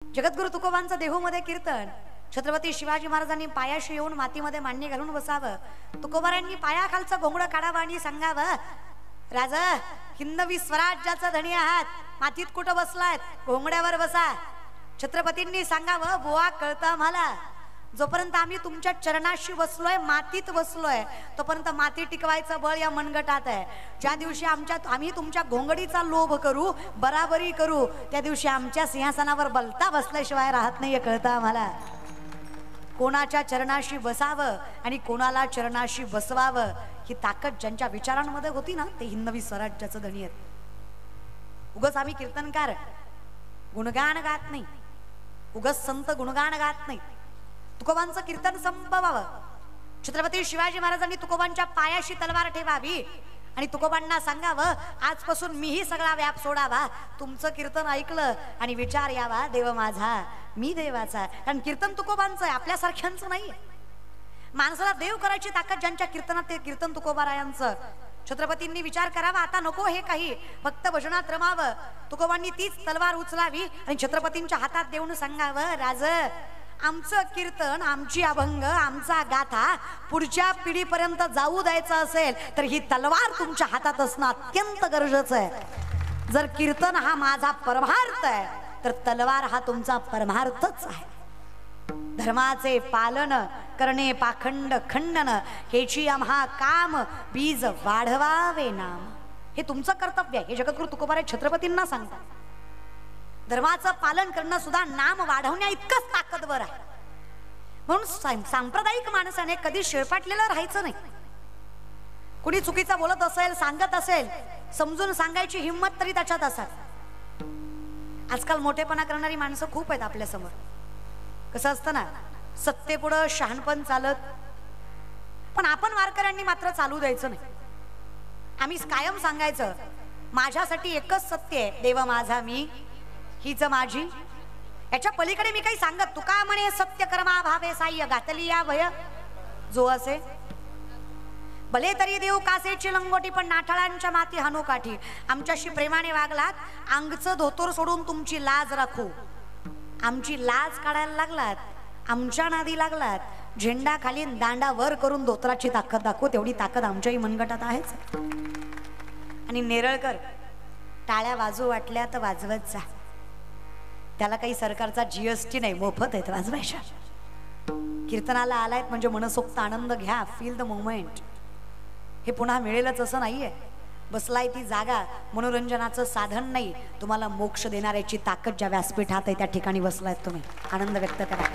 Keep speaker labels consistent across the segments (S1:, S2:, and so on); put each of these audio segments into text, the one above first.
S1: जगद्गुरु तुकोबांचं देहूमध्ये कीर्तन छत्रपती शिवाजी महाराजांनी पायाशी येऊन मातीमध्ये मांडी घालून बसावं. तुकोबारांनी पायाखालचं घोंगडं काढावं आणि सांगावं, राजा हिंदवी स्वराज्याचा धनी आहात, मातीत कुठं बसलायत, घोंगड्यावर बसा. छत्रपतींनी सांगावं, बुवा कळतं आम्हाला, जोपर्यंत आम्ही तुमच्या चरणाशी बसलोय, मातीत बसलोय, तोपर्यंत माती टिकवायचं बळ या मनगटात आहे. ज्या दिवशी आम्ही तुमच्या घोंगडीचा लोभ करू, बराबरी करू, त्या दिवशी आमच्या सिंहासनावर बलता बसल्याशिवाय राहत नाहीये, कळतं आम्हाला. कोणाच्या चरणाशी बसावं आणि कोणाला चरणाशी बसवावं ही ताकद ज्यांच्या विचारांमध्ये होती ना, ते हिंदवी स्वराज्याचं धनी आहेत. उगच आम्ही कीर्तनकार गुणगान गात नाही, उगच संत गुणगान गात नाही. तुकोबांचं कीर्तन संपवावं. छत्रपती शिवाजी महाराजांनी तुकोबांच्या पायाशी तलवार ठेवावी आणि तुकोबांना सांगावं, आजपासून मीही सगळा व्याप सोडावा. तुमचं कीर्तन ऐकलं आणि विचार यावा, देव माझा मी देवाचा. कारण कीर्तन तुकोबांचं आहे, आपल्यासारख्यांचं नाही. माणसाला देव करायची ताकद ज्यांच्या कीर्तनात, ते कीर्तन तुकोबारायांचं. छत्रपतींनी विचार करावा, आता नको हे काही, फक्त भजनात रमावं. तुकोबांनी तीच तलवार उचलावी आणि छत्रपतींच्या हातात देऊन सांगावं, राज आमचं कीर्तन, आमची अभंग, आमचा गाथा पुढच्या पिढीपर्यंत जाऊ द्यायचं असेल तर ही तलवार तुमच्या हातात असणं अत्यंत गरजेचं आहे. जर कीर्तन हा माझा परमार्थ आहे तर तलवार हा तुमचा परमार्थच आहे. धर्माचे पालन करणे पाखंड खंडन, हेची आम्हा काम बीज वाढवावे नाम. हे तुमचं कर्तव्य आहे. हे जगद्गुरु तुकोबाराय छत्रपतींना सांगतात. धर्माचं पालन करणं सुद्धा नाम वाढवण्या इतकंच ताकदवर आहे. म्हणून सांप्रदायिक माणसाने कधी शेळपाटलेलं राहायचं नाही. कुणी चुकीचं बोलत असेल, सांगत असेल, समजून सांगायची हिंमत तरी त्याच्यात असाल. आजकाल मोठेपणा करणारी माणसं खूप आहेत आपल्या समोर. कसं असतं ना, सत्तेपुढं शहाणपण चालत, पण आपण वारकऱ्यांनी मात्र चालू द्यायचं नाही. आम्ही कायम सांगायचं, माझ्यासाठी एकच सत्य आहे, देव माझा मी हीच माझी. याच्या पलीकडे मी काही सांगत, तुका म्हणे सत्य कर्मा भावे साह्य घातली या भय जो असे. भले तरी देव कासेची लंगोटी, पण नाठाळांच्या माती हानो काठी. आमच्याशी प्रेमाने वागलात, अंगचं धोतर सोडून तुमची लाज राखू. आमची लाज काढायला लागलात, आमच्या नादी लागलात, झेंडा खाली दांडा वर करून धोतराची ताकद दाखवू. तेवढी ताकद आमच्याही मनगटात आहेच. आणि नेरळकर, टाळ्या वाजू वाटल्या तर वाजवत जा. त्याला काही सरकारचा GST नाही, मोफत आहेत वाजवायच्या. कीर्तनाला आलायत म्हणजे मनसोक्त आनंद घ्या, फील द मोमेंट. हे पुन्हा मिळेलच असं नाहीये. बसलाय ती जागा मनोरंजनाचं साधन नाही, तुम्हाला मोक्ष देणाऱ्याची ताकद ज्या व्यासपीठात आहे त्या ठिकाणी बसलायत तुम्ही. आनंद व्यक्त करा.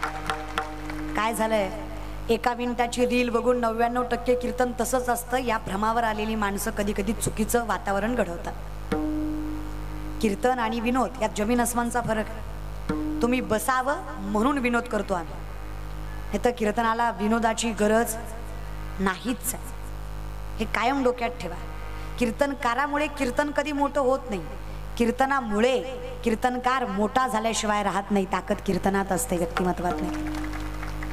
S1: काय झालंय, एका मिनिटाची रील बघून 99% कीर्तन तसंच असतं, या भ्रमावर आलेली माणसं कधी कधी चुकीचं वातावरण घडवतात. कीर्तन आणि विनोद यात जमीन अस्मानचा फरक. तुम्ही बसावं म्हणून विनोद करतो आम्ही, हे तर कीर्तनाला विनोदाची गरज नाहीच. हे कायम डोक्यात ठेवा. कीर्तनकारामुळे कीर्तन कधी मोठं होत नाही, कीर्तनामुळे कीर्तनकार मोठा झाल्याशिवाय राहत नाही. ताकद कीर्तनात असते, व्यक्तिमत्वात नाही.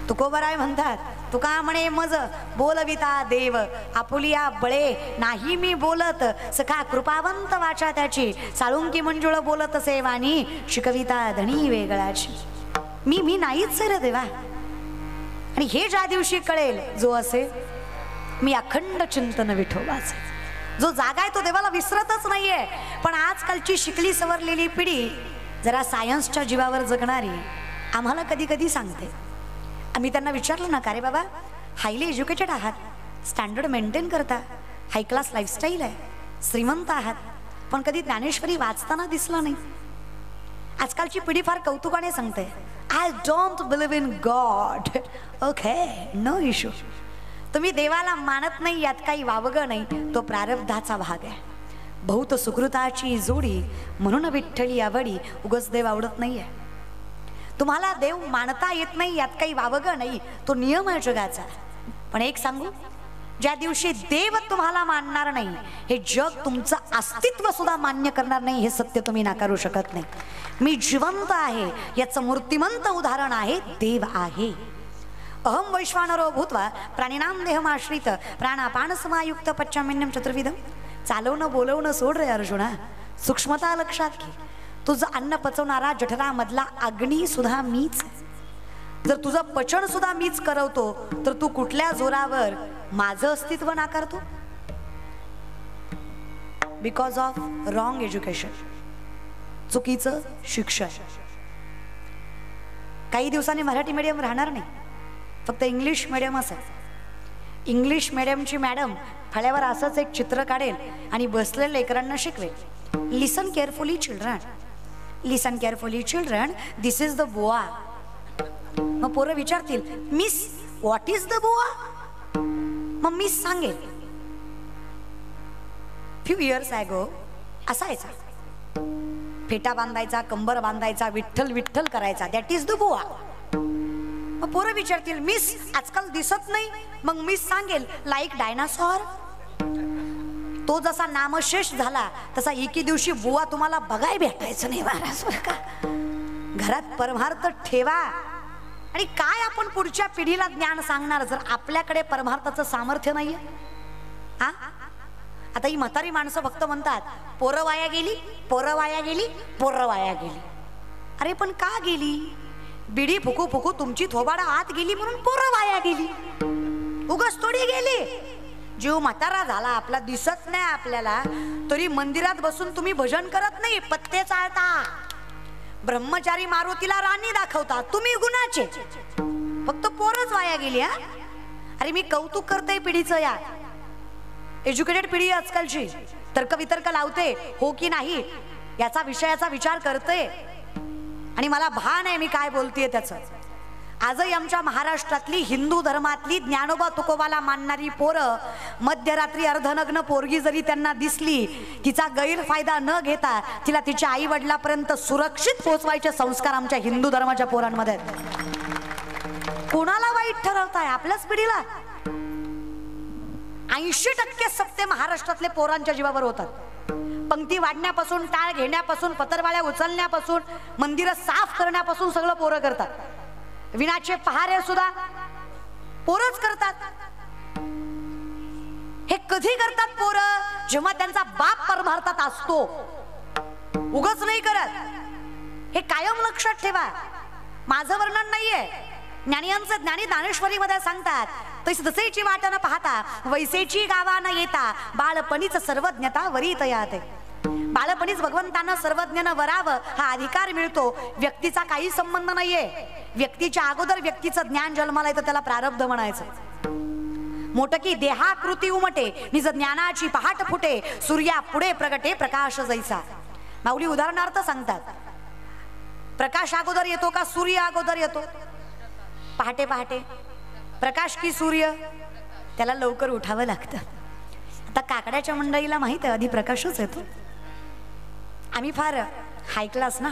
S1: तुकोबाराय म्हणतात, तुका म्हणे मज बोलविता देव आपुलिया बळे, नाही मी बोलत सखा कृपावंत वाचा त्याची. साळुंकी मंजुळ बोलत असे वाणी, शिकविता धणी वेगळाची. मी नाहीच रे देवा. आणि हे ज्या दिवशी कळेल, जो असे मी अखंड चिंतन विठोबाचे. जो जागा आहे तो देवाला विसरतच नाहीये. पण आजकालची शिकली सवरलेली पिढी जरा सायन्सच्या जीवावर जगणारी आम्हाला कधी कधी सांगते. आम्ही त्यांना विचारलं ना, का रे बाबा, हायली एज्युकेटेड आहात, स्टँडर्ड मेंटेन करता, हाय क्लास लाईफस्टाईल आहे, श्रीमंत आहात, पण कधी ज्ञानेश्वरी वाचताना दिसला नाही. आजकालची पिढी फार कौतुकाने सांगते, I don't believe in God. Okay, no issue. तुम्ही देवाला मानत नाही यात काही वावगं नाही, तो प्रारब्धाचा भाग आहे. बहुत सुकृताची जोडी म्हणून विठ्ठली आवडी. उगच देव आवडत नाहीये. तुम्हाला देव मानता येत नाही यात काही वावगं नाही, तो नियम आहे जगाचा. पण एक सांगू, ज्या दिवशी देव तुम्हाला मानणार नाही, हे जग तुमचं अस्तित्व सुद्धा मान्य करणार नाही. हे सत्य तुम्ही नाकारू शकत नाही. मी जिवंत आहे याचं मूर्तिमंत उदाहरण आहे, देव आहे. अहम वैश्वानरो भूत्वा प्राणिनाम देहमाश्रित प्राणापान समायुक्त पच्चामिन्यम चतुर्विधम. चालवणं बोलवणं सोड रे अर्जुना, सूक्ष्मता लक्षात घे. तुझं अन्न पचवणारा जठरामधला अग्नी सुद्धा मीच. जर तुझं पचन सुद्धा मीच करवतो तर तू कुठल्या जोरावर माझं अस्तित्व नाकारतो? बिकॉज ऑफ रॉंग एज्युकेशन, चुकीचं शिक्षण. काही दिवसांनी मराठी मीडियम राहणार नाही, फक्त इंग्लिश मीडियमच आहे. इंग्लिश मीडियमची मॅडम फळ्यावर असंच एक चित्र काढेल आणि बसलेल्या लेकरांना शिकवेल. Listen carefully children, listen carefully children, this is the boa. मग पोरं विचारतील, miss what is the boa? मग मिस सांगेल, फ्यू इयर्स ॲगो असायचा, फेटा बांधायचा, कंबर बांधायचा, विठ्ठल विठ्ठल करायचा, दॅट इज द बोआ. मग पोरं विचारतील, मिस आजकाल दिसत नाही? मग मिस सांगेल, लाईक डायनासॉर. तो जसा नामशेष झाला तसा एके दिवशी बुवा तुम्हाला बघाय भेटायचं नाही महाराज. बरं का, घरात परमार्थ ठेवा. आणि काय आपण पुढच्या पिढीला ज्ञान सांगणार जर आपल्याकडे परमार्थाचं सामर्थ्य नाहीये? हा, आता ही म्हातारी माणसं फक्त म्हणतात, पोरं वाया गेली, पोरं वाया गेली, पोरं वाया गेली. अरे पण का गेली? बिडी फुकू फुकू तुमची थोबाडा आत गेली म्हणून पोरं वाया गेली. उगाच थोडी गेली. जीव म्हातारा झाला, आपला दिसत नाही आपल्याला, तरी मंदिरात बसून तुम्ही भजन करत नाही, पत्ते चालता. ब्रह्मचारी मारुतीला राणी दाखवता, तुम्ही गुणाचे. फक्त पोरच वाया गेली. हा, अरे मी कौतुक करते पिढीचं. या एज्युकेटेड पिढी आजकालची तर्क वितर्क लावते, हो की नाही याचा विषयाचा विचार करते. आणि मला भान आहे मी काय बोलतेय त्याचं. आजही आमच्या महाराष्ट्रातली हिंदू धर्मातली ज्ञानोबा तुकोबाला मानणारी पोरं मध्यरात्री अर्धनग्न पोरगी जरी त्यांना दिसली, तिचा गैरफायदा न घेता तिला तिच्या आई वडिलापर्यंत सुरक्षित पोहोचवायचे संस्कार आमच्या हिंदू धर्माच्या पोरांमध्ये आहेत. कोणाला वाईट ठरवताय? आपल्याच पिढीला. 80% सत्य महाराष्ट्रातले पोरांच्या जीवावर होतात. पंक्ती वाढण्यापासून, टाळ घेण्यापासून, पत्रवाळ्या उचलण्यापासून, मंदिरं साफ करण्यापासून सगळं पोरं करतात. विनाचे पहारे सुद्धा पोरच करतात. हे कधी करतात पोरं? जेव्हा त्यांचा बाप परमार्थात असतो. उगाच नाही करत. हे कायम लक्षात ठेवा. माझं वर्णन नाहीये, ज्ञानियांचं ज्ञानी ज्ञानेश्वरी मध्ये सांगतात, तशी जसेची वाट न पाहता वैसेची गावा न येता बाळपणीच सर्वज्ञता वरीत याते. बाळपणीच भगवंतांना सर्वज्ञानं वरावं हा अधिकार मिळतो. व्यक्तीचा काही संबंध नाहीये. व्यक्तीच्या अगोदर व्यक्तीचं ज्ञान जन्माला येतं, त्याला प्रारब्ध म्हणायचं. मोटकी देहाकृती उमटे, निज ज्ञानाची पहाट फुटे, सूर्या पुढे प्रगटे प्रकाश जैसा. माऊली उदाहरणार्थ सांगतात, प्रकाश अगोदर येतो का सूर्य अगोदर येतो? पहाटे पहाटे. प्रकाश की सूर्य? त्याला लवकर उठावं लागतं. आता काकड्याच्या मंडळीला माहित आहे आधी प्रकाशच येतो. आम्ही फार हाय क्लास ना,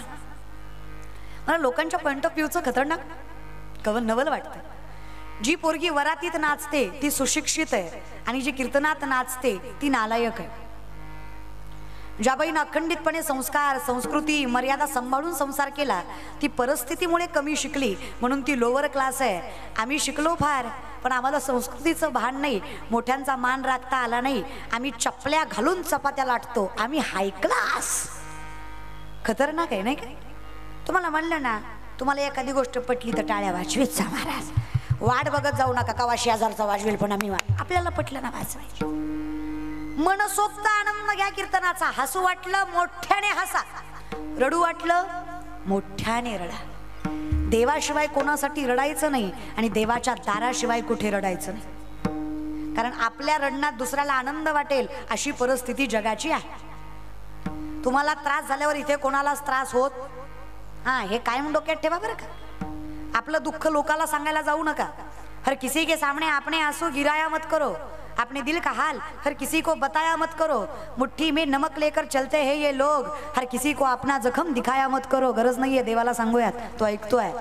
S1: मला लोकांच्या पॉइंट ऑफ व्ह्यूचं खतरनाक नवल वाटतं. जी पोरगी वरातीत नाचते ती सुशिक्षित आहे आणि जी कीर्तनात नाचते ती नालायक आहे. ज्या बाईनं अखंडितपणे संस्कार, संस्कृती, मर्यादा सांभाळून संसार केला ती परिस्थितीमुळे कमी शिकली म्हणून ती लोअर क्लास आहे. आम्ही शिकलो फार, पण आम्हाला संस्कृतीचं भान नाही, मोठ्यांचा मान राखता आला नाही. आम्ही चपल्या घालून चपात्या लाटतो. आम्ही हाय क्लास. खतरनाक आहे नाही काय? तुम्हाला म्हणलं ना, तुम्हाला एखादी गोष्ट पटली तर टाळ्या वाजवीत जा महाराज. वाट बघत जाऊ नका कवा 1000चा वाजवेल, पण आम्ही आपल्याला पटलं ना वाजवायची. मनसोक्त आनंद घ्या कीर्तनाचा. हसू वाटलं मोठ्याने हसा, रडू वाटलं मोठ्याने रडा. देवाशिवाय कोणासाठी रडायचं नाही आणि देवाच्या दाराशिवाय कुठे रडायचं नाही. कारण आपल्या रडण्यात दुसऱ्याला आनंद वाटेल अशी परिस्थिती जगाची आहे. तुम्हाला त्रास झाल्यावर इथे कोणालाच त्रास होत हा, हे कायम डोक्यात ठेवा बरं का. आपलं दुःख लोकाला सांगायला जाऊ नका. हर किसी के सामने आपने आंसू गिराया मत करो, आपने दिल का हाल हर किसी को बताया मत करो. मुट्ठी में नमक लेकर चलते हैं ये लोग, हर किसी को अपना जखम दिखाया मत करो. गरज नाहीये देवाला सांगूयात, तो ऐकतोय.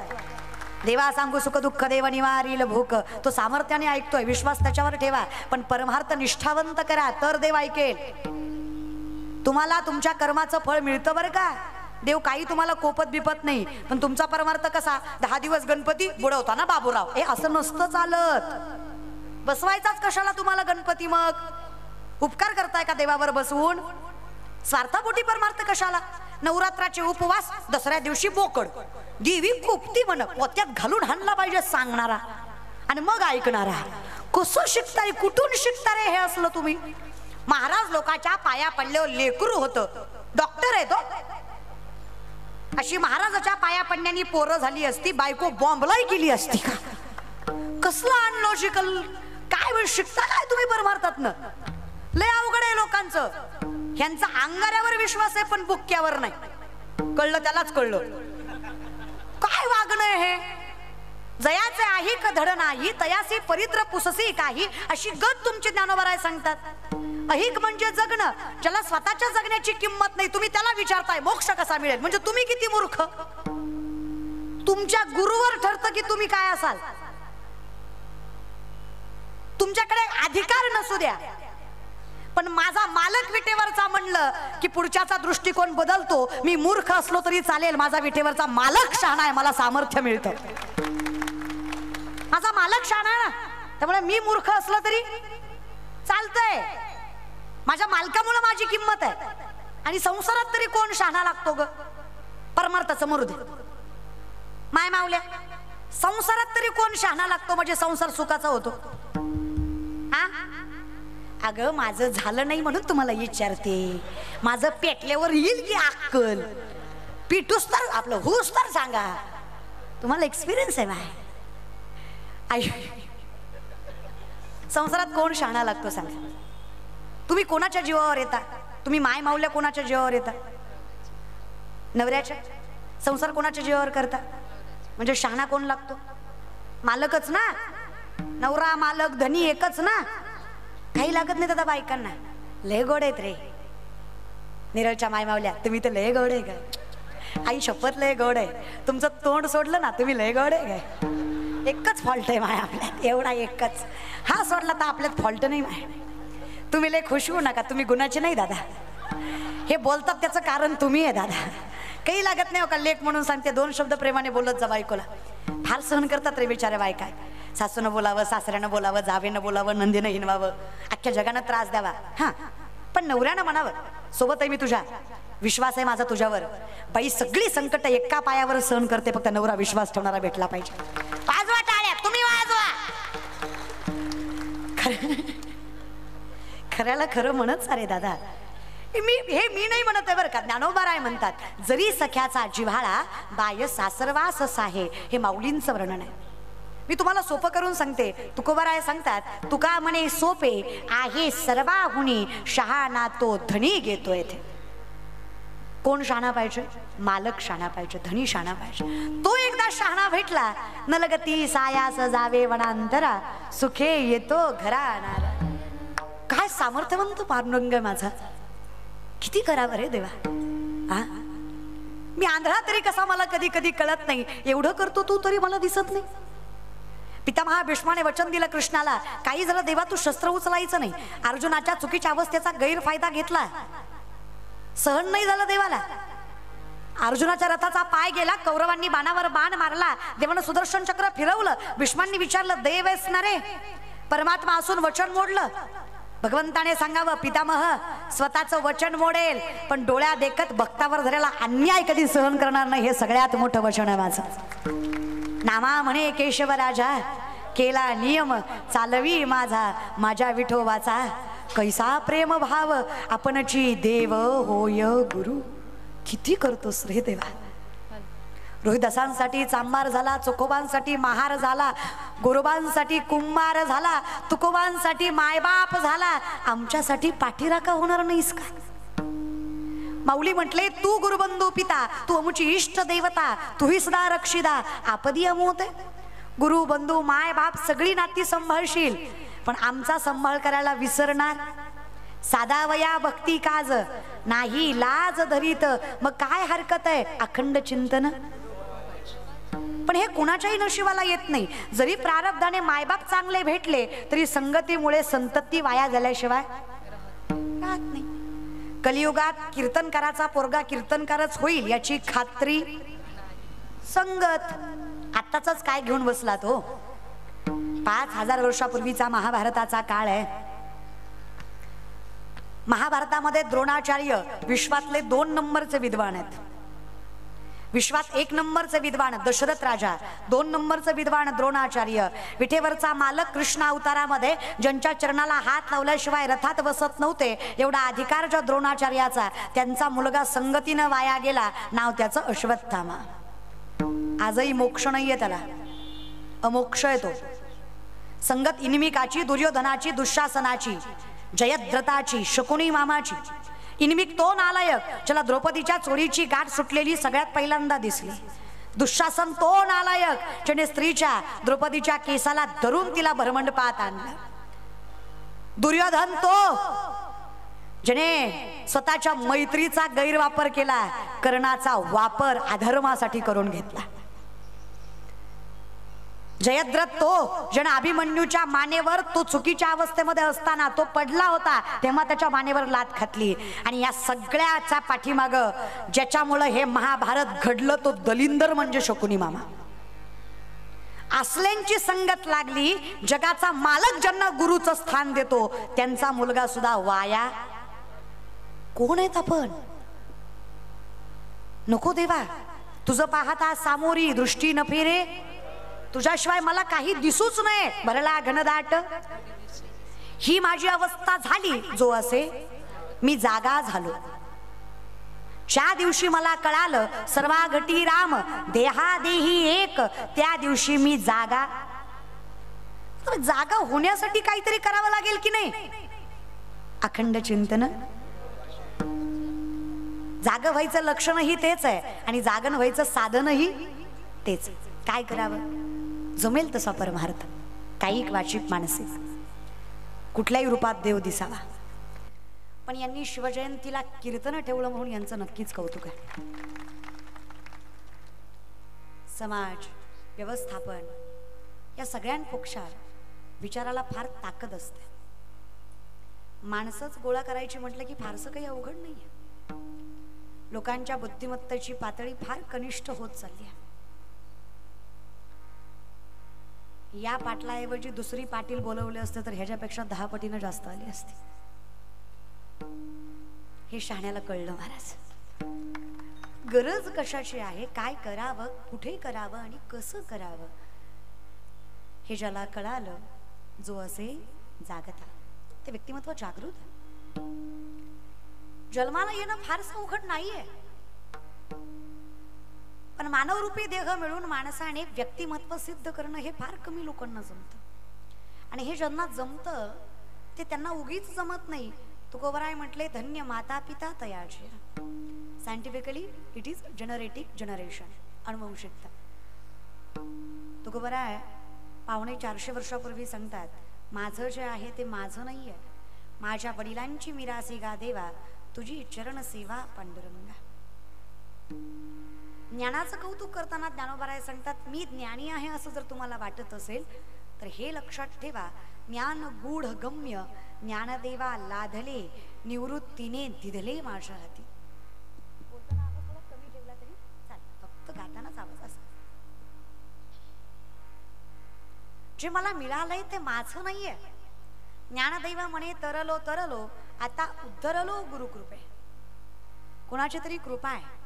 S1: देवा सांगू सुख दुःख देव निवारील भूक, तो सामर्थ्याने ऐकतोय. विश्वास त्याच्यावर ठेवा, पण परमार्थ निष्ठावंत करा तर देव ऐकेल. तुम्हाला तुमच्या कर्माचं फळ मिळतं बरं का. देव काही तुम्हाला कोपत बिपत नाही, पण तुमचा परमार्थ कसा 10 दिवस गणपती बुडवता ना बाबूराव, हे असं नसतं चालत. बसवायचाच कशाला तुम्हाला गणपती? मग उपकार करताय का देवावर बसवून? स्वार्थापोटी परमार्थ कशाला? नवरात्राचे उपवास, दसऱ्या दिवशी बोकड, देवी खूपती म्हण पोत्यात घालून हाणला पाहिजे सांगणारा आणि मग ऐकणारा. कसं शिकताय, कुठून शिकताय हे असलं तुम्ही? महाराज लोकांच्या पाया पडल्यावर लेकरू होतं, डॉक्टर आहे तो. अशी महाराजाच्या पाया पडण्यानी पोरं झाली असती, बायको बॉम्बलाई केली असती का? कसलं अनलॉजिकल. काय वेळ शिकता काय तुम्ही परमार्थात न? लय अवघड आहे लोकांचं. ह्यांचा अंगाऱ्यावर विश्वास आहे पण बुक्क्यावर नाही. कळलं त्यालाच कळलं. काय वागणं हे? जयाचे आहे का धड नाही, तयासी परित्र पुससी काही, अशी गत तुमची ज्ञानोबराय सांगतात. अहिक म्हणजे जगणं, ज्याला स्वतःच्या जगण्याची किंमत नाही, तुम्ही त्याला विचारताय मोक्ष कसा मिळेल. म्हणजे तुम्ही किती मूर्ख. तुमच्या गुरुवर ठरतं की तुम्ही काय असाल. तुमच्याकडे अधिकार नसू द्या, पण माझा मालक विटेवरचा म्हणलं की पुढच्याचा दृष्टिकोन बदलतो. मी मूर्ख असलो तरी चालेल, माझा विटेवरचा मालक शहाणा आहे, मला सामर्थ्य मिळतं. माझा मालक शहाणा आहे ना, त्यामुळे मी मूर्ख असलो तरी चालतंय. माझ्या मालकामुळे माझी किंमत आहे. आणि संसारात तरी कोण शहाणा लागतो ग? परमार्थाचं मरू दे. माय मावल्या, संसारात तरी कोण शहाणा लागतो म्हणजे संसार सुखाचा होतो? हा, अगं माझं झालं नाही म्हणून तुम्हाला विचारते. माझं पेटल्यावर येईल की अक्कल? पिटूस तर आपलं हुस तर सांगा. तुम्हाला एक्सपिरियन्स आहे माय. संसारात कोण शहाणा लागतो सांगा? तुम्ही कोणाच्या जीवावर येता? तुम्ही माय मावल्या कोणाच्या जीवावर येता? नवऱ्याच्या. संसार कोणाच्या जीवावर करता? म्हणजे शहाणा कोण लागतो? मालकच ना. नवरा मालक धनी एकच ना. काही लागत नाही दादा बायकांना. लय गोड आहेत रे निरळच्या माय मावल्या, तुम्ही तर लय गोड आहे काय. आई शपथ लय गोड आहे. तुमचं तोंड सोडलं ना तुम्ही लय गोड आहे काय. एकच फॉल्ट आहे माय आपल्यात, एवढा एकच. हा सोडला तर आपल्यात फॉल्ट नाही माय. तुम्ही लय खुश होऊ नका, तुम्ही गुणाचे नाही दादा. हे बोलतात त्याचं कारण तुम्ही आहे दादा. काही लागत नाही हो का. लेख म्हणून सांगते, दोन शब्द प्रेमाने बोलत जा बायकोला. फार सहन करतात रे बिचारे बायका. सासूनं बोलावं, सासऱ्यानं बोलावं, जावेनं बोलावं, नंदीनं हिनवावं, अख्ख्या जगानं त्रास द्यावा. हा, पण नवऱ्यानं म्हणावं सोबत आहे मी तुझ्या, विश्वास आहे माझा तुझ्यावर. बाई सगळी संकट एका पायावर सहन करते, फक्त नवरा विश्वास ठेवणारा भेटला पाहिजे. वाजवा टाळ्या, तुम्ही वाजवा. खऱ्याला खरं म्हणत अरे दादा. मी नाही म्हणत आहे बरं का, ज्ञानोबाराय म्हणतात, जरी सख्याचा जिव्हाळा बाय सासरवास साहे. हे माऊलींचं वर्णन आहे. मी तुम्हाला सोपं करून सांगते. तुकोबाराय सांगतात, तुका म्हणे सोपे आहे सर्वाहुनी, शहाणा तो धनी घेतोय. ते कोण शहाणा पाहिजे? मालक शहाणा पाहिजे, धनी शहाणा पाहिजे. तो एकदा शहाणा भेटला, न लगती सायास जावे वनांतरा, सुखे येतो घरा आणा. काय सामर्थ्यवंत पांडुरंग माझा. किती करावं रे देवा. हा, मी आंधळा तरी कसा मला कधी कधी कळत नाही. एवढं करतो तू तरी मला दिसत नाही. पितामहा भीष्माने वचन दिलं कृष्णाला, काही झालं देवा तू शस्त्र उचलायचं नाही. अर्जुनाच्या चुकीच्या अवस्थेचा गैरफायदा घेतला, सहन नाही झालं देवाला. अर्जुनाच्या रथाचा पाय गेला, कौरवांनी बाणावर बाण मारला, देवानं सुदर्शन चक्र फिरवलं. भीष्मांनी विचारलं देव आहेस ना रे? परमात्मा असून वचन मोडलं. भगवंताने सांगावं पितामह स्वतःचं वचन मोडेल, पण डोळ्या देखत भक्तावर झालेला अन्याय कधी सहन करणार नाही. हे सगळ्यात मोठं वचन आहे माझं. नामा म्हणे केशव राजा, केला नियम चालवी माझा, माझ्या विठोबाचा कैसा प्रेम भाव, आपणची देव होय गुरु. किती करतोस रे देवा. रोहिदासांसाठी चांबार झाला, चोखोबांसाठी महार झाला, गोरोबांसाठी कुंभार झाला, तुकोबांसाठी मायबाप झाला, आमच्यासाठी पाठीराखा होणार नाहीस का? माऊली म्हटले, तू गुरुबंधू पिता, तू अमुची इष्ट देवता, तूही सदा रक्षिदा, आपदी अमोत. गुरु बंधू माय बाप सगळी नाती सांभाळशील, पण आमचा सांभाळ करायला विसरणार. साधावया भक्ती काज नाही लाज धरीत, मग काय हरकत आहे अखंड चिंतन. पण हे कुणाच्याही नशिबाला येत नाही. जरी प्रारब्धाने मायबाप चांगले भेटले तरी संगतीमुळे संतती वाया झाल्याशिवाय राहत नाही. कलियुगात कीर्तनकाराचा पोरगा कीर्तनकारच होईल याची खात्री संगत. आत्ताच काय घेऊन बसलात हो? 5000 वर्षापूर्वीचा महाभारताचा काळ आहे. महाभारतामध्ये द्रोणाचार्य विश्वातले 2 नंबरचे विद्वान आहेत. विश्वात 1 नंबरचे विद्वान दशरथ राजा, 2 नंबरचे विद्वान द्रोणाचार्य. विठेवरचा मालक कृष्ण अवतारामध्ये ज्यांच्या चरणाला हात लावल्याशिवाय रथात बसत नव्हते एवढा अधिकार ज्या द्रोणाचार्याचा, त्यांचा मुलगा संगतीनं वाया गेला, नाव त्याचं अश्वत्थामा. आजही मोक्ष नाहीये त्याला, अमोक्ष आहे तो. संगत इनमिकाची, दुर्योधनाची, दुःशासनाची, जयद्रथाची, शकुनी मामाची. इनमिक तो नालायक ज्याला द्रौपदीच्या चोरीची गाठ सुटलेली सगळ्यात पहिल्यांदा दिसली. दुःशासन तो नालायक ज्याने स्त्रीच्या द्रौपदीच्या केसाला धरून तिला भरमंडपात आणलं. दुर्योधन तो ज्याने स्वतःच्या मैत्रीचा गैरवापर केला, कर्णाचा वापर अधर्मासाठी करून घेतला. जयद्रथ तो ज्याने अभिमन्यूच्या मानेवर, तो चुकीच्या अवस्थेमध्ये असताना तो पडला होता तेव्हा त्याच्या मानेवर लात घातली. आणि या सगळ्याचा पाठीमाग ज्याच्यामुळे हे महाभारत घडलं तो दलिंदर म्हणजे शकुनी मामा. असल्यांची संगत लागली. जगाचा मालक ज्यांना गुरुचं स्थान देतो त्यांचा मुलगा सुद्धा वाया. कोण आहेत आपण? नको देवा, तुझं पाहता सामोरी दृष्टी न फिरे, तुझ्याशिवाय मला काही दिसूच नये भरला घनदाट. ही माझी अवस्था झाली जो असे मी जागा झालो. ज्या दिवशी मला कळालं सर्वा घटी राम देहा देही एक, त्या दिवशी मी जागा. जागा होण्यासाठी काहीतरी करावं लागेल की नाही? अखंड चिंतन. जागा व्हायचं लक्षणही तेच आहे आणि जागण व्हायचं साधनही तेच. काय करावं? जमेल तसा परमार्थ, कायिक वाचिक मानसिक, कुठल्याही रूपात देव दिसावा. पण यांनी शिवजयंतीला कीर्तन ठेवलं म्हणून यांचं नक्कीच कौतुक आहे. समाज व्यवस्थापन या सगळ्यांपेक्षात विचाराला फार ताकद असते. माणसंच गोळा करायची म्हटलं की फारसं काही अवघड नाहीये. लोकांच्या बुद्धिमत्तेची पातळी फार कनिष्ठ होत चालली आहे. या पाटलाऐवजी दुसरी पाटील बोलवले असते तर ह्याच्यापेक्षा 10 पटीनं जास्त आली असती. हे शहाण्याला कळलं महाराज. गरज कशाची आहे, काय करावं, कुठे करावं आणि कसं करावं हे ज्याला कळालं, जो असे जागता, ते व्यक्तिमत्व जागृत. जन्माला येणं फारसं अवघड नाहीये, पण मानवरूपी देह मिळून माणसाने व्यक्तिमत्व सिद्ध करणं हे फार कमी लोकांना जमतं. आणि हे ज्यांना जमतं ते त्यांना उगीच जमत नाही. तुकोबराय म्हटले धन्य माता पिता तयाचे. सायंटिफिकली इट इज जनरेटिक जनरेशन, अनुवंशिकता. तुकोबराय 450 वर्षापूर्वी सांगतात, माझं जे आहे ते माझं नाहीये, माझ्या वडिलांची मिरासी गा देवा, तुझी चरण सेवा पांडुरंगा. ज्ञानाचं कौतुक करताना ज्ञानोबाराय सांगतात, मी ज्ञानी आहे असं जर तुम्हाला वाटत असेल तर हे लक्षात ठेवा, ज्ञान गूढ गम्य ज्ञानदेवा लाधले, निवृत्तीने दिधले माझ्या हाती. बोलताना आवाज थोडा कमी ठेवला तरी चालेल, फक्त गातानाच आवाज असा. जे मला मिळालंय ते माझं नाहीये. ज्ञानदैवा म्हणे तरलो तरलो, आता उद्धरलो गुरुकृपे. कोणाची तरी कृपा आहे,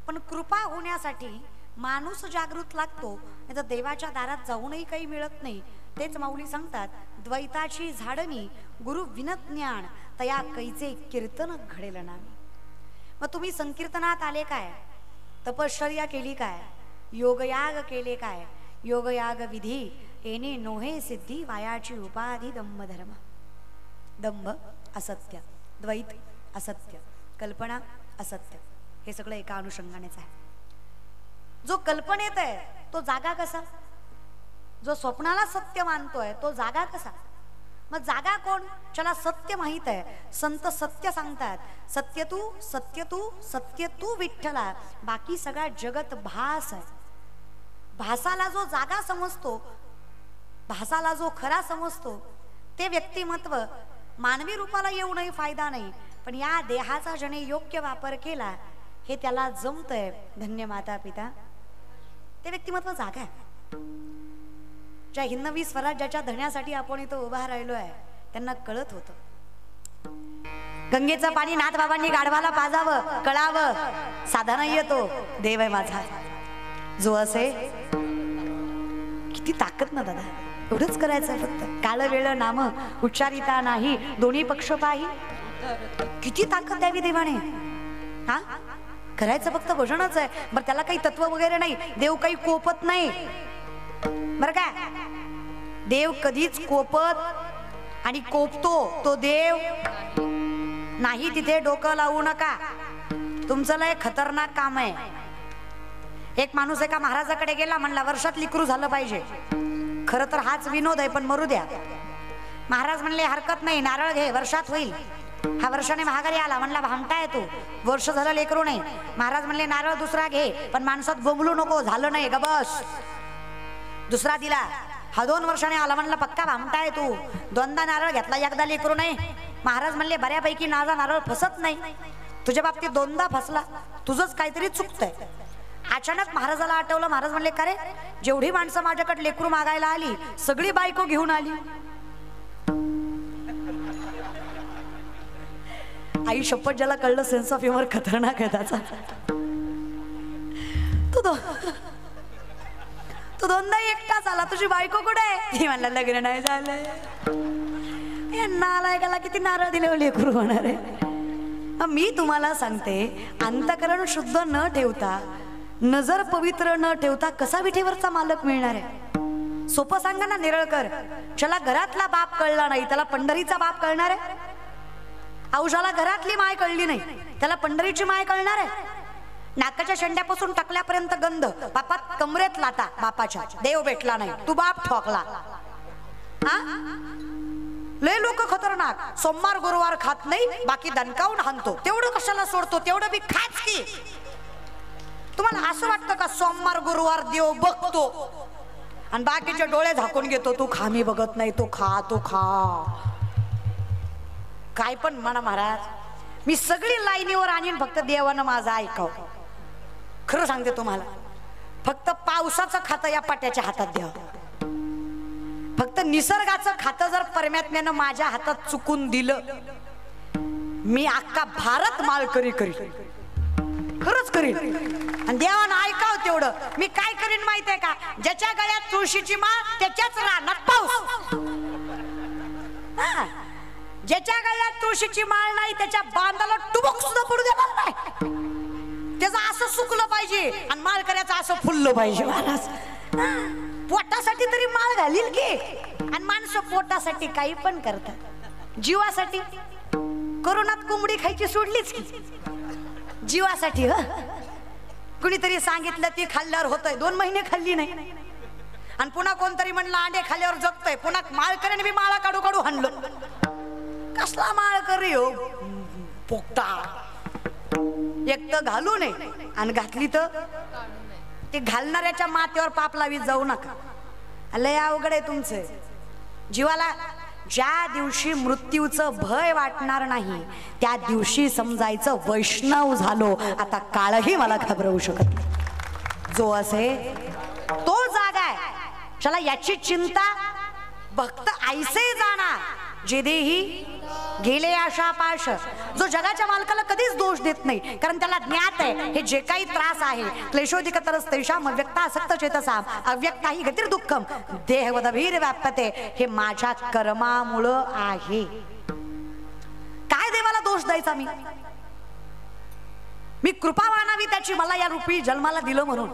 S1: पण कृपा होण्यासाठी माणूस जागृत लागतो, नाही तर देवाच्या दारात जाऊनही काही मिळत नाही. तेच माऊली सांगतात, द्वैताची झाडणी गुरु विनत ज्ञान, तया कैचे कीर्तन घडेल नामी. मग तुम्ही संकीर्तनात आले काय, तपश्चर्या केली काय, योगयाग केले काय, योगयाग विधी येणे नोहे सिद्धी, वायाची उपाधी दंभ धर्म. दंभ असत्य, द्वैत असत्य, कल्पना असत्य, हे सगळं एका अनुषंगानेच आहे. जो कल्पनेत आहे तो जागा कसा, जो स्वप्नाला सत्य मानतोय तो जागा कसा. मग जागा कोण, ज्याला सत्य माहित आहे. संत सत्य सांगतात, सत्य तू सत्य तू सत्य तू विठ्ठला, बाकी सगळा जगत भास आहे. भासाला जो जागा समजतो, भासाला जो खरा समजतो, ते व्यक्तिमत्व मानवी रूपाला येऊनही फायदा नाही, पण या देहाचा ज्याने योग्य वापर केला हे त्याला जमतंय. धन्य माता पिता, ते व्यक्तिमत्व जागा आहे. ज्या हिंदवी स्वराज्याच्या धण्यासाठी आपण इथं उभा राहिलो आहे त्यांना कळत होतं गंगेचं पाणी नाथबाबांनी गाढवाला पाजावं, कळावं, साधा नाहीये तो, देव आहे माझा जो असे. किती ताकद ना दादा, एवढंच करायचं फक्त. काळ वेळ नाम उच्चारिता नाही, दोन्ही पक्ष पाही. किती ताकद द्यावी देवाने. हा करायचं फक्त भजनच आहे. बरं त्याला काही तत्व वगैरे नाही, देव काही कोपत नाही बरं का. देव कधीच कोपत आणि कोपतो तो देव नाही. तिथे डोकं लावू नका, तुमचं लय खतरनाक काम आहे. एक माणूस एका महाराजाकडे गेला, म्हणला वर्षात लिकरू झालं पाहिजे. खरं तर हाच विनोद आहे, पण मरू द्या. महाराज म्हणले हरकत नाही, नारळ घे, वर्षात होईल. हा वर्षाने महागारी आला, म्हणला भामटाय तू, वर्ष झालं लेकरू नाही. महाराज म्हणले नारळ दुसरा घे, पण माणसात बोंबलू नको, झालं नाही ग बस. दुसरा दिला, हा 2 वर्षाने आला, म्हणला पक्का भामटाय तू, दोनदा नारळ घेतला, एकदा लेकरू नाही. महाराज म्हणले बऱ्यापैकी माझा नारळ फसत नाही, तुझ्या बाबतीत 2दा फसला, तुझंच काहीतरी चुकतंय. अचानक महाराजाला आठवलं. महाराज म्हणले का रे, जेवढी माणसं माझ्याकडे लेकरू मागायला आली सगळी बायको घेऊन आली. आई शपथ, ज्याला कळलं सेन्स ऑफ ह्युमर खतरनाक आहे त्याचा. तू 2दा एकटाच आला, तुझी बायको कुठे आहे? ती म्हणला लग्न नाही झालंय. नालायकाला किती नारळ दिले लेकरू होणार आहे. मी तुम्हाला सांगते, अंतःकरण शुद्ध न ठेवता, नजर पवित्र न ठेवता कसा विठेवरचा मालक मिळणार आहे? सोपं सांगा ना निरळकर. ज्याला घरातला बाप कळला नाही त्याला पंढरीचा बाप कळणार आहे? औषाला घरातली माय कळली नाही त्याला पंढरीची माय कळणार आहे? नाकाच्या शेंड्यापासून टाकल्यापर्यंत गंध, बापात कमरेत लाता बापाच्या, देव भेटला नाही, तू बाप ठोकला. हा लय लोक खतरनाक. सोमवार गुरुवार खात नाही, बाकी दणकावून हाणतो. तेवढं कशाला सोडतो? तेवढं बी खाच की. तुम्हाला असं वाटतं का सोमवार गुरुवार देव बघतो आणि बाकीचे डोळे झाकून घेतो? तू खा, मी बघत नाही, तू खा, तू खा. काय पण म्हणा महाराज, मी सगळी लाईनीवर आणीन, फक्त देवानं माझं ऐकाव. खरं सांगते तुम्हाला, फक्त पावसाचं खातं या पाट्याच्या हातात द्या. फक्त निसर्गाचं खातं जर परमात्म्यानं माझ्या हातात चुकून दिलं, मी अख्खा भारत माळकरी करीन, खरंच करीन. आणि देवानं ऐकाव तेवढं. मी काय करीन माहितीये का? ज्याच्या गळ्यात तुळशीची माळ त्याच्याच रानात पाऊस. ज्याच्या गळ्यात तुळशीची माळ नाही त्याच्या बांधाला टुबक सुद्धा पडू देणार नाही. त्याचं असं सुकलं पाहिजे आणि माळकऱ्याचं असं फुललं पाहिजे. महाराज पोटासाठी तरी माळ घालील की. आणि माणसं पोटासाठी काही पण करतात, जीवासाठी. कोरोनात कोंबडी खायची सोडलीच की जीवासाठी. कुणीतरी सांगितलं ती खाल्ल्यावर होतंय, 2 महिने खाल्ली नाही. आणि पुन्हा कोणतरी म्हणलं अंडे खाल्ल्यावर जगतोय. पुन्हा माळकऱ्याने बी माळा काढू काढू हाणलं. कसला माळकरी हो पोकटा. एक तर घालू नये आणि घातली तर ते घालणाऱ्याच्या माथ्यावर पाप लावीत जाऊ नका. लय अवघड आहे तुमचं. जीवाला ज्या दिवशी मृत्यूचं भय वाटणार नाही त्या दिवशी समजायचं वैष्णव झालो. आता काळही मला घाबरवू शकत नाही. जो असे तो जागा आहे. चला याची चिंता भक्त ऐसे जाणार जे देही गेले आशा पाश. जो जगाच्या मालकाला कधीच दोष देत नाही, कारण त्याला ज्ञात आहे हे जे काही त्रास आहे क्लेशोधिकतरस्तेषाम अव्यक्ता आसक्त चेतसाम अव्यक्ता ही गतिर् दुःखम देहवदभीर व्याप्यते. हे माझ्या कर्मामुळं आहे. काय देवाला दोष द्यायचा? मी कृपा मानावी त्याची, मला या रूपी जन्माला दिलं म्हणून.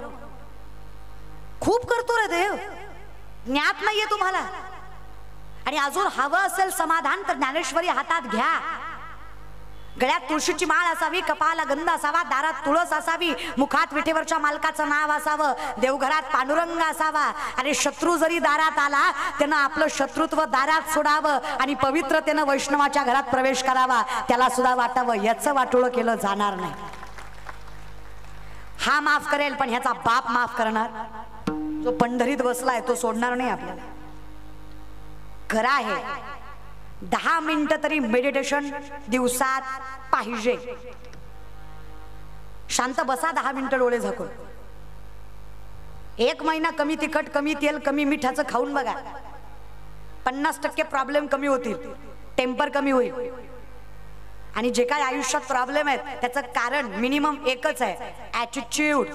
S1: खूप करतो रे देव, ज्ञात नाहीये तुम्हाला. आणि अजून हवं असेल समाधान तर ज्ञानेश्वरी हातात घ्या. गळ्यात तुळशीची माळ असावी, कपाळाला गंध असावा, दारात तुळस असावी, मुखात विठेवरच्या मालकाचं नाव असावं, देवघरात पांडुरंग असावा. आणि शत्रू जरी दारात आला त्यानं आपलं शत्रुत्व दारात सोडावं आणि पवित्रतेनं वैष्णवाच्या घरात प्रवेश करावा. त्याला सुद्धा वाटावं याचं वाटोळं केलं जाणार नाही. हा माफ करेल पण ह्याचा बाप माफ करणार. जो पंढरीत बसलाय तो सोडणार नाही आपल्याला. खरं आहे 10 मिनिटं तरी मेडिटेशन दिवसात पाहिजे. शांत बसा 10 मिनिटं डोळे झाकून. 1 महिना कमी तिखट, कमी तेल, कमी मिठाचं खाऊन बघा. 50% प्रॉब्लेम कमी होतील, टेम्पर कमी होईल. आणि जे काही आयुष्यात प्रॉब्लेम आहेत त्याचं कारण मिनिमम एकच आहे, ॲटिट्यूड.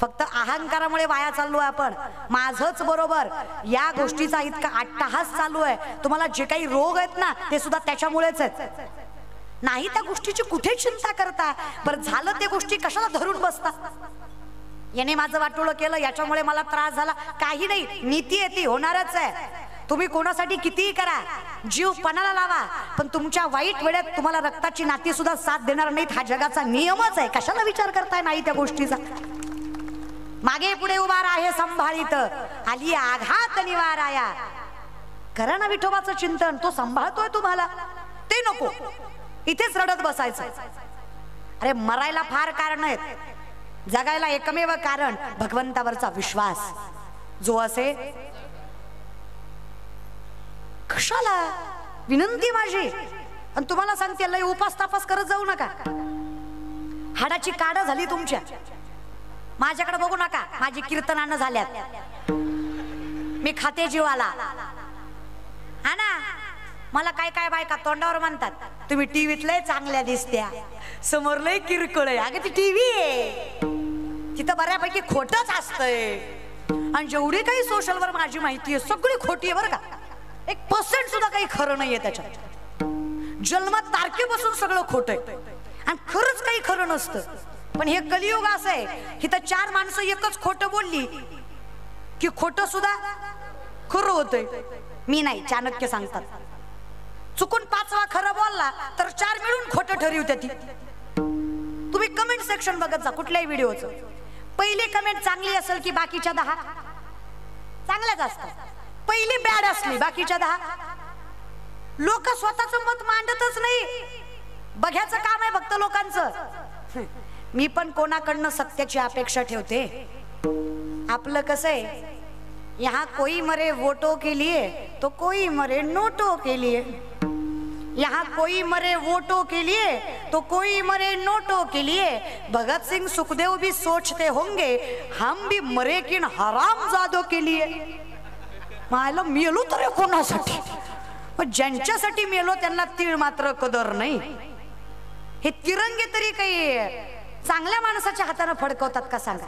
S1: फक्त अहंकारामुळे वाया चाललो आहे आपण. माझंच बरोबर या गोष्टीचा इतका अट्टहास चालू आहे. तुम्हाला जे काही रोग आहेत ना ते सुद्धा त्याच्यामुळेच आहेत. नाही त्या गोष्टीची कुठे चिंता करता, बरं झालं ते गोष्टी कशाला धरून बसता. याने माझं वाटोळं केलं याच्यामुळे मला त्रास झाला, काही नाही, नीती आहे ती होणारच आहे. तुम्ही कोणासाठी कितीही करा, जीव पणाला लावा, पण तुमच्या वाईट वेळेत तुम्हाला रक्ताची नाती सुद्धा साथ देणार नाहीत. हा जगाचा नियमच आहे. कशाला विचार करताय नाही त्या गोष्टीचा. मागे पुढे उभा आहे संभाळीत, आली आघात निवाराया. करा ना विठोबाचं चिंतन, तो सांभाळतोय तुम्हाला. ते नको इथेच रडत बसायचं. अरे मरायला फार कारण आहेत, जगायला एकमेव कारण भगवंतावरचा विश्वास जो असे. कशाला विनंती माझी, आणि तुम्हाला सांगते लय उपास तापास करत जाऊ नका. हाडाची काढ झाली तुमच्या, माझ्याकडे बघू नका. माझी कीर्तनानं झाल्यात, मी खाते जीवाला. हा ना, मला काय काय बायका तोंडावर म्हणतात, तुम्ही टीव्हीत लय चांगल्या दिसत्या, समोर लय किरकोळ आहे. अगं ती टीव्ही आहे, तिथं बऱ्यापैकी खोटच असतंय. आणि जेवढी काही सोशलवर माझी माहिती आहे सगळी खोटी आहे बरं का. 1% सुद्धा काही खरं नाहीये त्याच्यात. जन्मात तारखेपासून सगळं खोट आहे आणि खरंच काही खरं नसतं. पण हे कलियुग असं आहे, इथं 4 माणसं एकच खोटं बोलली की खोटं सुद्धा खरं होतंय. मी नाही, चाणक्य सांगतात. चुकून 5वा खरं बोलला तर 4 मिळून खोटं ठरवते ती. तुम्ही कमेंट सेक्शन बघत जा कुठल्याही व्हिडिओचं. पहिली कमेंट चांगली असेल की बाकीच्या 10 चांगल्याच असतात. पहिली बॅड असली बाकीच्या 10. लोक स्वतःचं मत मांडतच नाही, बघ्याचं काम आहे फक्त लोकांचं. मी पण कोणाकडनं सत्याची अपेक्षा ठेवते. आपलं कसं आहे, यहाँ कोई मरे वोटों के लिए तो कोई मरे नोटों के लिए. यहाँ कोई मरे वोटों के लिए तो कोई मरे नोटों के लिए. भगत सिंह सुखदेव भी सोचते होंगे हम भी मरे किन हरामजादों के लिए. मायला मेलो तर कोणासाठी, ज्यांच्यासाठी मेलो त्यांना तीळ मात्र कदर नाही. हे तिरंगे तरी काही चांगल्या माणसाच्या हाताने फडकवतात का सांगा.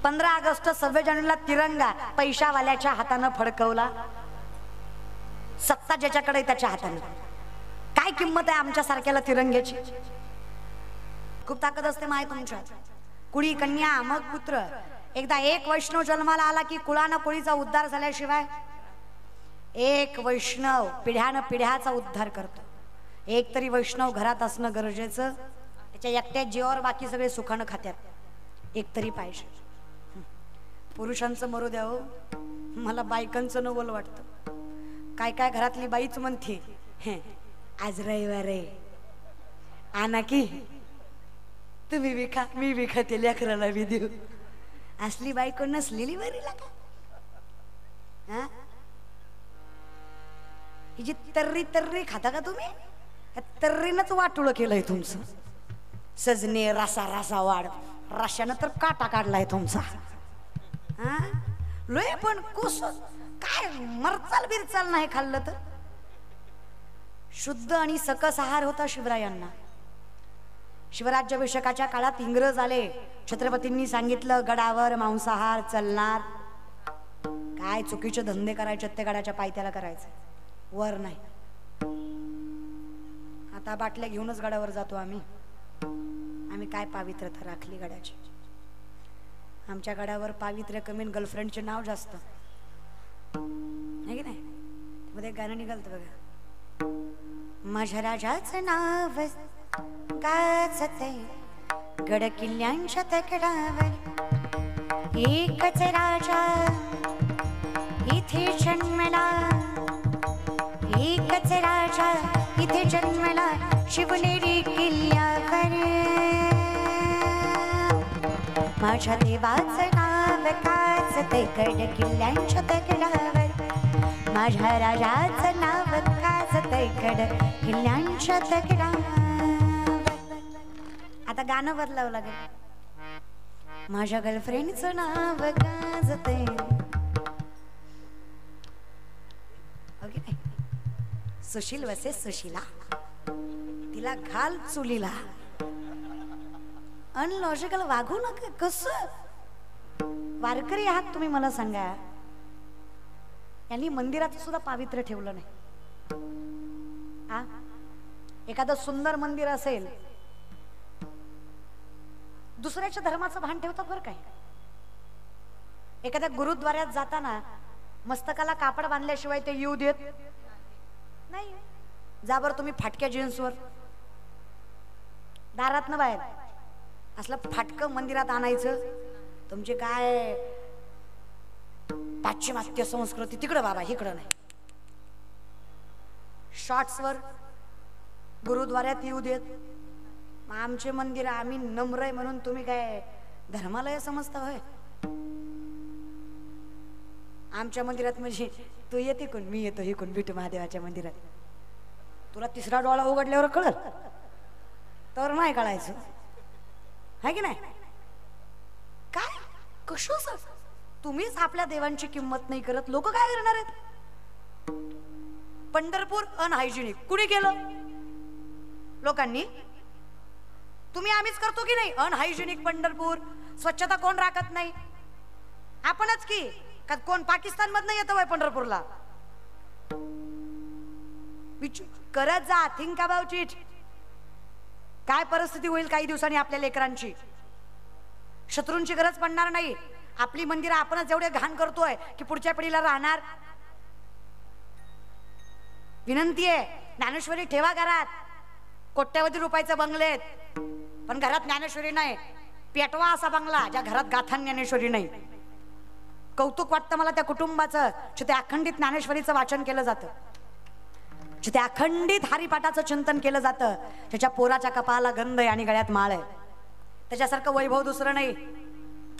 S1: 15 ऑगस्ट 26 जानेवारीला तिरंगा पैशावाल्याच्या हाताने फडकवला. सत्ता ज्याच्याकडे त्याच्या हाताने. काय किंमत आहे आमच्या सारख्याला तिरंग्याची. खूप ताकद असते माय तुमच्या. कुळी कन्या मग पुत्र. एकदा एक वैष्णव जन्माला आला की कुळानं कुळीचा उद्धार झाल्याशिवाय. एक वैष्णव पिढ्यानं पिढ्याचा उद्धार करतो. एक तरी वैष्णव घरात असणं गरजेचं. त्याच्या एकट्या जीवावर बाकी सगळे सुखानं खात्यात. एक तरी पाहिजे. पुरुषांचं मरू द्या हो, मला बायकांचं नवल वाटतं. काय काय घरातली बाईच म्हणते आज रविवार आहे, आणा की तुम्ही बी खा मी बी खाते, लेकराला बी देऊ. असली बायको नसलेली बरी लागा. हा हिची तर्री तर्री खाता का तुम्ही. तर्रीनच वाटोळं केलंय तुमचं. सजने रसा रसा वाढ, रशानं तर काटा काढलाय तुमचा. हा लोय पण कुस काय मरचाल बिरचाल नाही खाल्लं तर. शुद्ध आणि सकस आहार होता शिवरायांना. शिवराज्याभिषेकाच्या काळात इंग्रज आले. छत्रपतींनी सांगितलं गडावर मांसाहार चालणार. काय चुकीचे धंदे करायचे ते गडाच्या पायथ्याला करायचे, वर नाही. आता बाटल्या घेऊनच गडावर जातो आम्ही. काय पावित्रता राखली गडाची. आमच्या गडावर पावित्र्य कमी, गर्लफ्रेंडचे नाव जास्त आहे की नाही. मध्ये गाणं निघालतं बघा. माझ्या राजाचं नाव गाजते गड किल्ल्यांच्या तकडावर. एकच राजा इथे जन्मला, एकच राजा इथे जन्मला शिवनेरी किल्ल्यावर. माझ्या देवाचं नाव गाजते गड किल्ल्यांच्या तकडावर. माझ्या राजाचं नाव गाजते गड किल्ल्यांच्या तकडावर. आता गाणं बदलावं लागेल. माझ्या गर्लफ्रेंडचं नाव गाजते. ओके सुशील वसे सुशीला, तिला घाल चुलीला. अनलॉजिकल वागू नका. कसं वारकरी आहात तुम्ही, मला सांगा. यांनी मंदिराचं सुद्धा पावित्र्य ठेवलं नाही. हा, एखादं सुंदर मंदिर असेल, दुसऱ्याच्या धर्माचं भान ठेवतात बरं काय. एखाद्या गुरुद्वाऱ्यात जाताना मस्तकाला कापड बांधल्याशिवाय ते येऊ देत नाही. जा बरं तुम्ही फाटक्या जीन्सवर दारात न बाहेर असलं फाटकं मंदिरात आणायचं. तुमची काय पाश्चिमात्य संस्कृती तिकडं बाबा, इकडं नाही. शॉर्ट्सवर गुरुद्वाऱ्यात येऊ देत. मग आमचे मंदिर आम्ही नम्र आहे म्हणून तुम्ही काय धर्मालय समजता होय? आमच्या मंदिरात म्हणजे तू येते कोण, मी येतो हे कोण विठू महादेवाच्या मंदिरात. तुला तिसरा डोळा उघडल्यावर कळल, तर नाही कळायचं है की नाही. काय कसं तुम्हीच आपल्या देवांची किंमत नाही करत, लोक काय करणार आहेत. पंढरपूर अनहायजेनिक कुणी केलं? लोकांनी. तुम्ही आम्हीच करतो की नाही अनहायजेनिक पंढरपूर. स्वच्छता कोण राखत नाही? आपणच की. का कोण पाकिस्तान मधनं येतं वय पंढरपूरला? करत जा, थिंक अबाउट इट. काय परिस्थिती होईल काही दिवसांनी आपल्या लेकरांची. शत्रूंची गरज पडणार नाही. आपली मंदिरं आपणच एवढे घाण करतोय की पुढच्या पिढीला राहणार. विनंती आहे, ज्ञानेश्वरी ठेवा घरात. कोट्यवधी रुपयाचे बंगले आहेत, पण घरात ज्ञानेश्वरी नाही. पेटवा असा बंगला ज्या घरात गाथा ज्ञानेश्वरी नाही. कौतुक वाटतं मला त्या कुटुंबाचं, जिथे अखंडित ज्ञानेश्वरीचं वाचन केलं जातं, जिथे अखंडित हरिपाठाचं चिंतन केलं जातं, त्याच्या पोराच्या कपाळाला गंध आहे आणि गळ्यात माळ आहे. त्याच्यासारखं वैभव दुसरं नाही.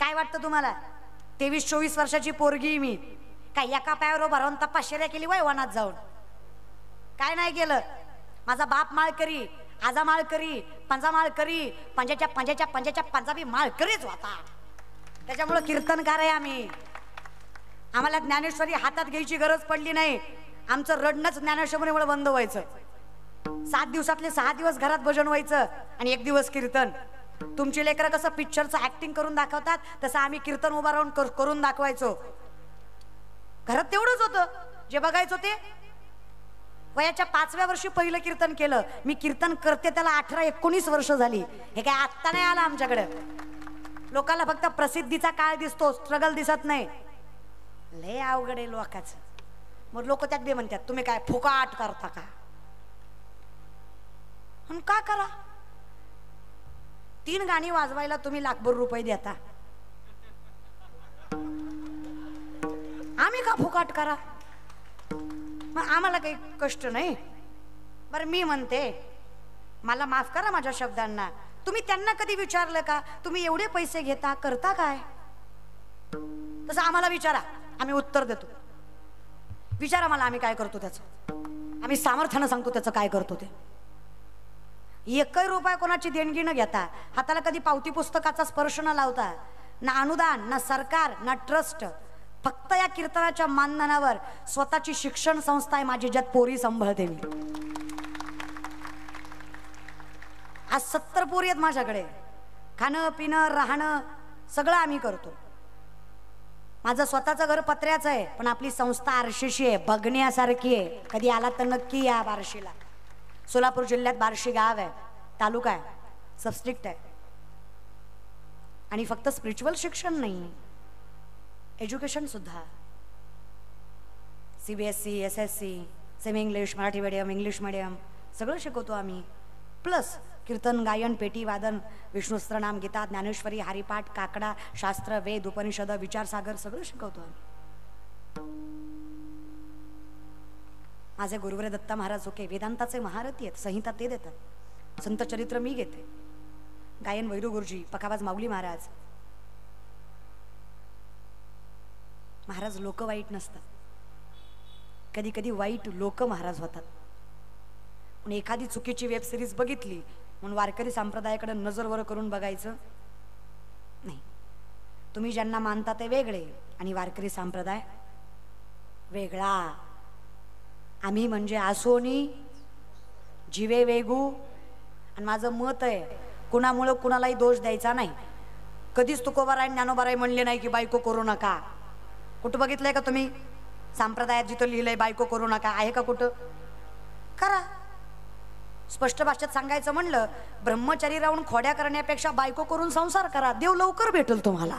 S1: काय वाटतं तुम्हाला? 23-24 वर्षाची पोरगी मी, काय एका पायावर उभा राहून तपश्चर्या केली वय वनात जाऊन? काय नाही केलं. माझा बाप माळ करी, आजा माळ करी, पंजा माळ करी, पंजाच्या पंजाबी माळ करीच होता. त्याच्यामुळं कीर्तनकार आहे आम्ही. आम्हाला ज्ञानेश्वरी हातात घ्यायची गरज पडली नाही. आमचं रडणंच ज्ञानेश्वरीमुळे बंद व्हायचं. 7 दिवसातले 6 दिवस घरात भजन व्हायचं आणि 1 दिवस कीर्तन. तुमची लेकरं कसं पिक्चरचं ऍक्टिंग करून दाखवतात, तसं आम्ही कीर्तन उभा राहून करून दाखवायचो. घरात तेवढंच होतं जे बघायचो ते. वयाच्या 5व्या वर्षी पहिलं कीर्तन केलं. मी कीर्तन करते त्याला 18-19 वर्ष झाली. हे काय आत्ता नाही आलं आमच्याकडे. लोकांना फक्त प्रसिद्धीचा काळ दिसतो, स्ट्रगल दिसत नाही. लय अवघड आहे लोकांचं. मग लोक त्यात बी म्हणतात तुम्ही काय फुकाट करता का? आणि का करा? 3 गाणी वाजवायला तुम्ही लाखभर रुपये देता, आम्ही का फुकाट करा? मग आम्हाला काही कष्ट नाही. बरं मी म्हणते, मला माफ करा माझ्या शब्दांना, तुम्ही त्यांना कधी विचारलं का तुम्ही एवढे पैसे घेता करता काय? तसं आम्हाला विचारा, आम्ही उत्तर देतो. विचारा मला आम्ही काय करतो त्याचं. आम्ही सामर्थ्यानं सांगतो त्याचं काय करतो ते. 1 रुपया कोणाची देणगी न घेता, हाताला कधी पावती पुस्तकाचा स्पर्श न लावता, ना अनुदान, ना सरकार, ना ट्रस्ट, फक्त या कीर्तनाच्या मानधनावर स्वतःची शिक्षण संस्था आहे माझी, ज्यात पोरी सांभाळते मी. आज 70 पोरी आहेत माझ्याकडे. खाणं पिणं राहणं सगळं आम्ही करतो. माझं स्वतःचं घर पत्र्याचं आहे, पण आपली संस्था आरशीची आहे, बघण्यासारखी आहे. कधी आला तर नक्की या बार्शीला. सोलापूर जिल्ह्यात बार्शी गाव आहे, तालुका आहे, सबस्ट्रिक्ट आहे. आणि फक्त स्पिरिच्युअल शिक्षण नाही, एज्युकेशन सुद्धा. CBSE, SSC, semi English, Marathi medium, English medium सगळं शिकवतो आम्ही. प्लस कीर्तन, गायन, पेटी वादन, विष्णुस्त्रनाम, गीता, ज्ञानेश्वरी, हरिपाठ, काकडा, शास्त्र, वेद, उपनिषद, विचारसागर सगळं शिकवतो आम्ही. माझे गुरुवरे दत्ता महाराज ओके वेदांताचे महारथी आहेत. संहिता ते देतात, संत चरित्र मी घेते, गायन वैरू गुरुजी, पखावाज माऊली महाराज. महाराज लोक वाईट नसतात, कधी कधी वाईट लोक महाराज होतात. पण एखादी चुकीची वेब सिरीज बघितली म्हणून वारकरी संप्रदायाकडे नजर वर करून बघायचं नाही. तुम्ही ज्यांना मानता ते वेगळे आणि वारकरी संप्रदाय वेगळा. आम्ही म्हणजे आसोनी जीवे वेगू. आणि माझं मत आहे कुणामुळं कुणालाही दोष द्यायचा नाही. कधीच तुकोबाराय ज्ञानोबाराय म्हणले नाही की बायको करू नका. कुठं बघितलंय का तुम्ही संप्रदायात जिथं लिहिलंय बायको करू नका? आहे का कुठं? करा. स्पष्ट भाषेत सांगायचं म्हणलं ब्रह्मचारी राहून खोड्या करण्यापेक्षा बायको करून संसार करा. देव लवकर भेटेल तुम्हाला.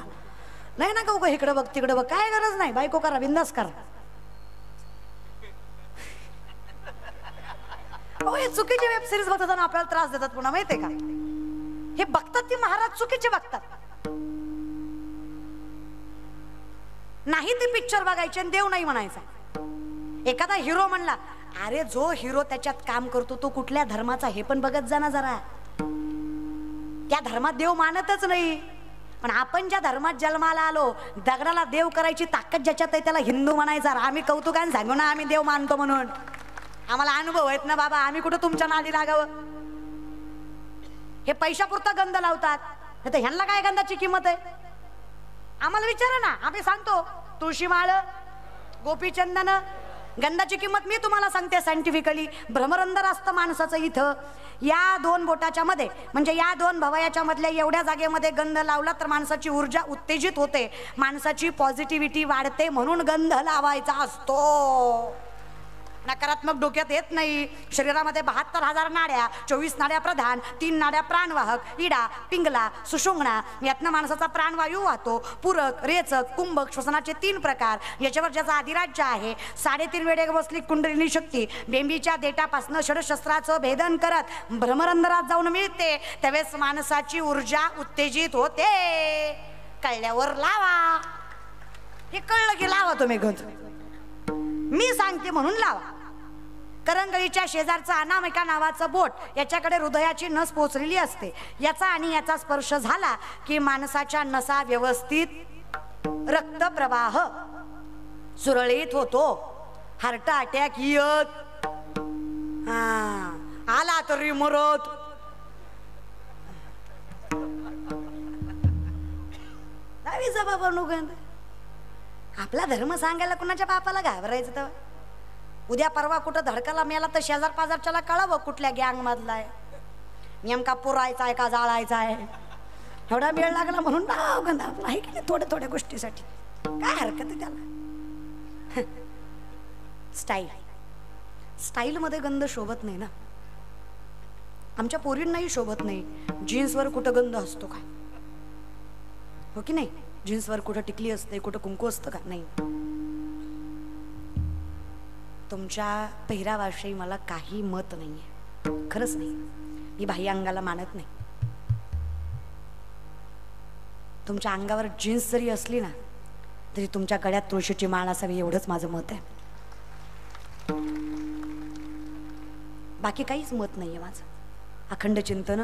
S1: नाही ना का इकडं बघ तिकडं बघ, काय गरज नाही. बायको करा, बिंदास करा. हे चुकीचे वेब सिरीज बघतात आणि आपल्याला त्रास देतात पुन्हा, माहितीये का? हे बघतात ते महाराज चुकीचे बघतात. नाही ते पिक्चर बघायचे आणि देव नाही म्हणायचा. एखादा हिरो म्हणला, अरे जो हिरो त्याच्यात काम करतो तो कुठल्या धर्माचा हे पण बघत जा ना जरा. त्या धर्मात देव मानतच नाही. पण आपण ज्या धर्मात जन्माला आलो, दगडाला देव करायची ताकद ज्याच्यात आहे त्याला हिंदू म्हणायचा. आम्ही कौतुकाने सांगू ना आम्ही देव मानतो म्हणून. आम्हाला अनुभव आहेत ना बाबा, आम्ही कुठं तुमच्या नादी लागावं. हे पैशापुरता गंध लावतात, नाही तर ह्यांना काय गंधाची किंमत आहे? आम्हाला विचारा ना, आम्ही सांगतो. तुळशी माळ, गोपीचंदन, गंधाची किंमत मी तुम्हाला सांगते सायंटिफिकली. भ्रमरंध्र असतं माणसाचं इथं. या दोन बोटाच्या मध्ये म्हणजे या दोन भवयाच्या मधल्या एवढ्या जागेमध्ये गंध लावला तर माणसाची ऊर्जा उत्तेजित होते, माणसाची पॉझिटिव्हिटी वाढते. म्हणून गंध लावायचा असतो. नकारात्मक डोक्यात येत नाही. शरीरामध्ये 72,000 नाड्या, 24 नाड्या प्रधान, 3 नाड्या प्राणवाहक, इडा, पिंगला, सुषुम्ना. यातनं माणसाचा प्राणवायू वाहतो. पूरक, रेचक, कुंभक श्वसनाचे 3 प्रकार. याच्यावर ज्याचा अधिराज्य आहे. 3.5 वेळे बसली कुंडलिनी शक्ती बेंबीच्या देटापासनं षडशस्त्राचं भेदन करत भ्रमरंध्रात जाऊन मिळते. त्यावेळेस माणसाची ऊर्जा उत्तेजित होते. कळल्यावर लावा. हे कळलं की लावा तुम्ही गंध. मी सांगते म्हणून लावा. करंगळीच्या शेजारचं अनामिका नावाचं बोट, याच्याकडे हृदयाची नस पोचलेली असते. याचा आणि याचा स्पर्श झाला की माणसाच्या नसा व्यवस्थित रक्तप्रवाह सुरळीत होतो. हार्ट अटॅक येत आला तरी मरत. बाबा नुगंध आपला धर्म सांगायला कुणाच्या बापाला घाबरायचं? तर उद्या परवा कुठं धडकाला मेला तर शेजार पाजारच्याला कळावं कुठल्या गँग मधला आहे, नेमका पुरायचा आहे का जाळायचा आहे. एवढा वेळ लागला म्हणून नाव गंध आपला आहे की नाही. थोड्या थोड्या गोष्टीसाठी काय हरकत आहे त्याला. स्टाईल स्टाईलमध्ये गंध शोभत नाही ना. आमच्या पोरींनाही शोभत नाही. जीन्सवर कुठं गंध असतो काय? हो की नाही? जीन्सवर कुठं टिकली असते, कुठं कुंकू असतं का? नाही. तुमच्या पेहरावाविषयी मला काही मत नाहीये, खरंच नाही. मी बाह्य अंगाला मानत नाही. तुमच्या अंगावर जीन्स जरी असली ना तरी तुमच्या गळ्यात तुळशीची माळ असावी एवढंच माझं मत आहे. बाकी काहीच मत नाहीये माझं. अखंड चिंतन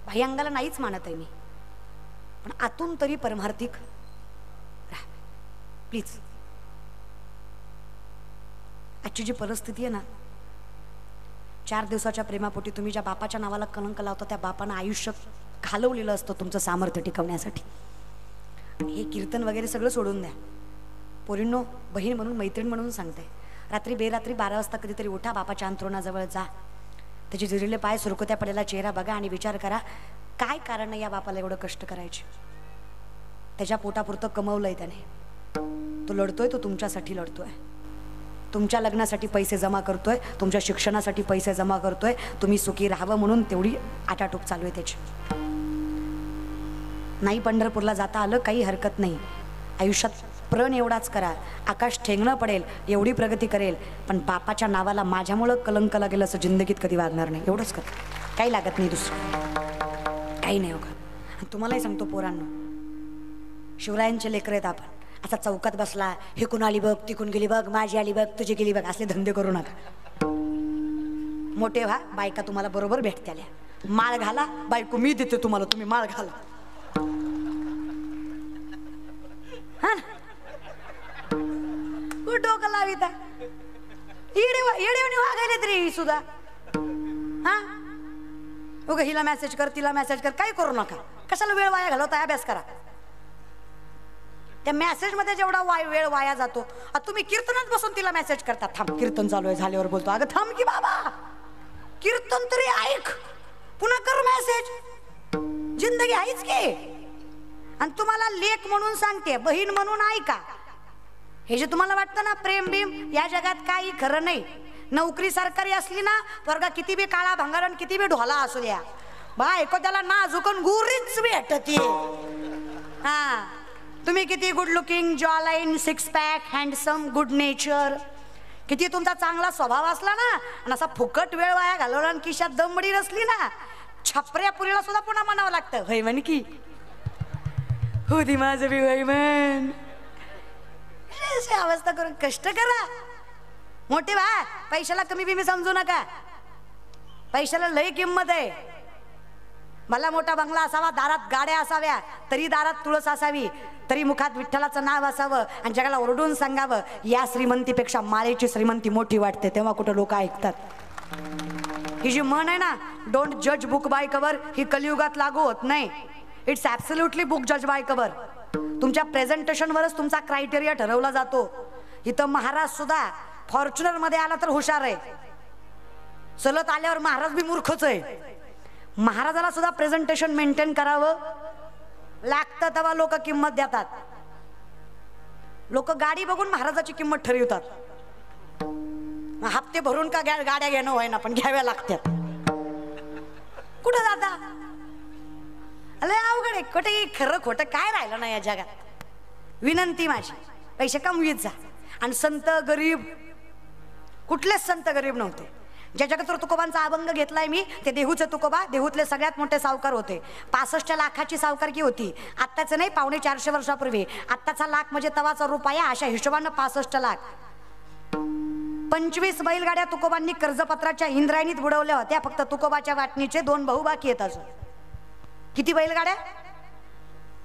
S1: बाह्य अंगाला नाहीच मानत आहे मी. पण आतून तरी परमार्थिक राहा प्लीज. आजची जी परिस्थिती आहे ना, 4 दिवसाच्या प्रेमापोटी तुम्ही ज्या बापाच्या नावाला कलंक लावता त्या बापानं आयुष्य घालवलेलं असतं तुमचं सामर्थ्य टिकवण्यासाठी. हे कीर्तन वगैरे सगळं सोडून द्या. पोरींनो, बहीण म्हणून मैत्रीण म्हणून सांगते, रात्री बेरात्री 12 वाजता कधीतरी उठा, बापाच्या अंथरुणाजवळ जा, त्याचे जिरलेले पाय, सुरकुत्या पडलेला चेहरा बघा आणि विचार करा काय कारण नाही या बापाला एवढं कष्ट करायचे. त्याच्या पोटापुरतं कमवलंय त्याने. तो लढतोय, तो तुमच्यासाठी लढतोय. तुमच्या लग्नासाठी पैसे जमा करतोय, तुमच्या शिक्षणासाठी पैसे जमा करतोय. तुम्ही सुखी राहावं म्हणून तेवढी आटाटोप चालू आहे त्याची. नाही पंढरपूरला जाता आलं काही हरकत नाही. आयुष्यात प्रण एवढाच करा, आकाश ठेंगणं पडेल एवढी प्रगती करेल, पण बापाच्या नावाला माझ्यामुळं कलंक लागेल असं जिंदगीत कधी वागणार नाही. एवढंच कर, काही लागत नाही दुसरं, काही नाही होगा. आणि तुम्हालाही सांगतो पोरांनो, शिवरायांचे लेकर आहेत आपण. असा चौकात बसला, हे कोण आली बघ, ती कोण गेली बघ, माझी आली बघ, तुझी गेली बघ, असले धंदे करू नका. मोठे व्हा, बायका तुम्हाला बरोबर भेटत्याल्या. माळ घाला, बायको मी देते तुम्हाला, तुम्ही माळ घाला. हा ना, डोकं लाविता येडे वागायले तरी सुद्धा. हा उग हिला मेसेज कर, तिला मेसेज कर, काही करू नका. कशाला वेळ वाया घालवता, अभ्यास करा. त्या मेसेज मध्ये जेवढा वेळ वाया जातो, तुम्ही कीर्तनात बसून तिला मेसेज करता, थांब कीर्तन चालू आहे झाल्यावर बोलतो. अगं थांब की बाबा, कीर्तन तरी ऐक, पुन्हा कर मेसेज. जिंदगी आहेच की. आणि तुम्हाला लेख म्हणून सांगते, बहीण म्हणून ऐका. हे जे तुम्हाला वाटतं ना प्रेम बिम, या जगात काही खरं नाही. नोकरी सरकारी असली ना, वर्गा किती बी काळा भंगारण किती बी ढोला असू द्या, बायको त्याला नाजुकन गुरीच भेटते. हा, तुम्ही किती good looking, jawline, six pack, handsome, good nature, किती तुमचा चांगला स्वभाव असला ना, आणि असा फुकट वेळ वाया घालवला आणि खिशात दमबडी नसली ना, छपऱ्या पुरीला सुद्धा पुन्हा म्हणावं लागतं, होय म्हण की हो ती माझं बी होय म्हण. अशी अवस्था करून कष्ट करा. मोठे बा, पैशाला कमी बिमी समजू नका. पैशाला लई किंमत आहे. मला मोठा बंगला असावा, दारात गाड्या असाव्या, तरी दारात तुळस असावी, तरी मुखात विठ्ठलाचं नाव असावं, आणि जगाला ओरडून सांगावं या श्रीमंतीपेक्षा माळेची श्रीमंती मोठी वाटते, तेव्हा कुठं लोक ऐकतात. ही जी म्हण आहे ना, डोंट जज बुक बाय कवर, ही कलियुगात लागू होत नाही. इट्स ॲब्सोल्युटली बुक जज बाय कवर. तुमच्या प्रेझेंटेशनवरच तुमचा क्रायटेरिया ठरवला जातो. इथं महाराज सुद्धा फॉर्च्युनर मध्ये आला तर हुशार आहे, चलत आल्यावर महाराज बी मूर्खच आहे. महाराजाला सुद्धा प्रेझेंटेशन मेंटेन करावं लागतं, तेव्हा लोक किंमत देतात. लोक गाडी बघून महाराजाची किंमत ठरवतात. हप्ते भरून का गाड्या घेणं होय ना, पण घ्याव्या लागतात. कुठं जाता? अरे अवघड आहे. कुठे खरं खोटं काय राहिलं ना या जगात. विनंती माझी, पैसे कमवीत जा. आणि संत गरीब, कुठलेच संत गरीब नव्हते. ज्या जगत तुकोबांचा अभंग घेतलाय मी, ते देहूचे तुकोबा, देहूतले सगळ्यात मोठे सावकार होते. 65 लाखाची सावकारकी होती. आत्ताच नाही, 450 वर्षापूर्वी. आत्ताचा लाख म्हणजे तवाचा रुपया, अशा हिशोबानं 65 लाख. 25 बैलगाड्या तुकोबांनी कर्जपत्राच्या इंद्रायणीत बुडवल्या होत्या. फक्त तुकोबाच्या वाटणीचे 2 भाऊ बाकी आहेत अजून. किती बैलगाड्या?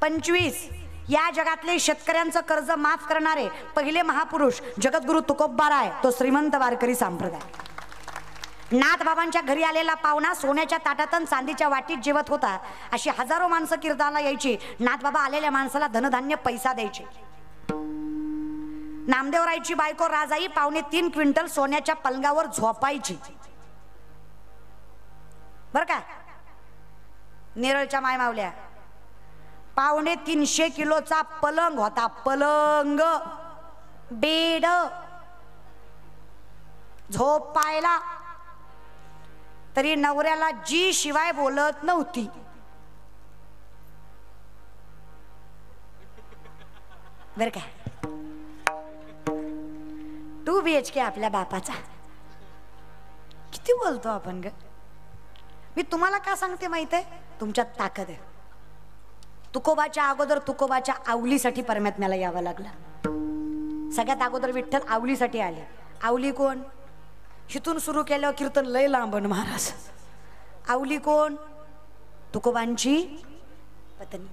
S1: 25. या जगातले शेतकऱ्यांचं कर्ज माफ करणारे पहिले महापुरुष जगद्गुरु तुकोबाराय, तो श्रीमंत वारकरी संप्रदाय. नाथबाबांच्या घरी आलेला पाहुणा सोन्याच्या ताटातून चांदीच्या वाटीत जेवत होता. अशी हजारो माणसं कीर्तनाला यायची. नाथबाबा आलेल्या माणसाला धनधान्य पैसा द्यायचे. नामदेवरायची बायको राजाई 2.5 क्विंटल सोन्याच्या पलंगावर झोपायची. बर का, नेरळच्या माय मावल्या, 350 किलोचा पलंग होता. पलंग, बेड, झोपायला. तरी नवऱ्याला जी शिवाय बोलत नव्हती. बर का, 2 BHK आपल्या बापाचा. किती बोलतो आपण ग. मी तुम्हाला का सांगते माहित आहे? तुमच्यात ताकद आहे. तुकोबाच्या अगोदर तुकोबाच्या आवलीसाठी परमात्म्याला यावं लागलं. सगळ्यात अगोदर विठ्ठल आवलीसाठी आले. आवली कोण? हिथून सुरू केल्यावर कीर्तन लय लांबन महाराज. आवली कोण? तुकोबांची पत्नी.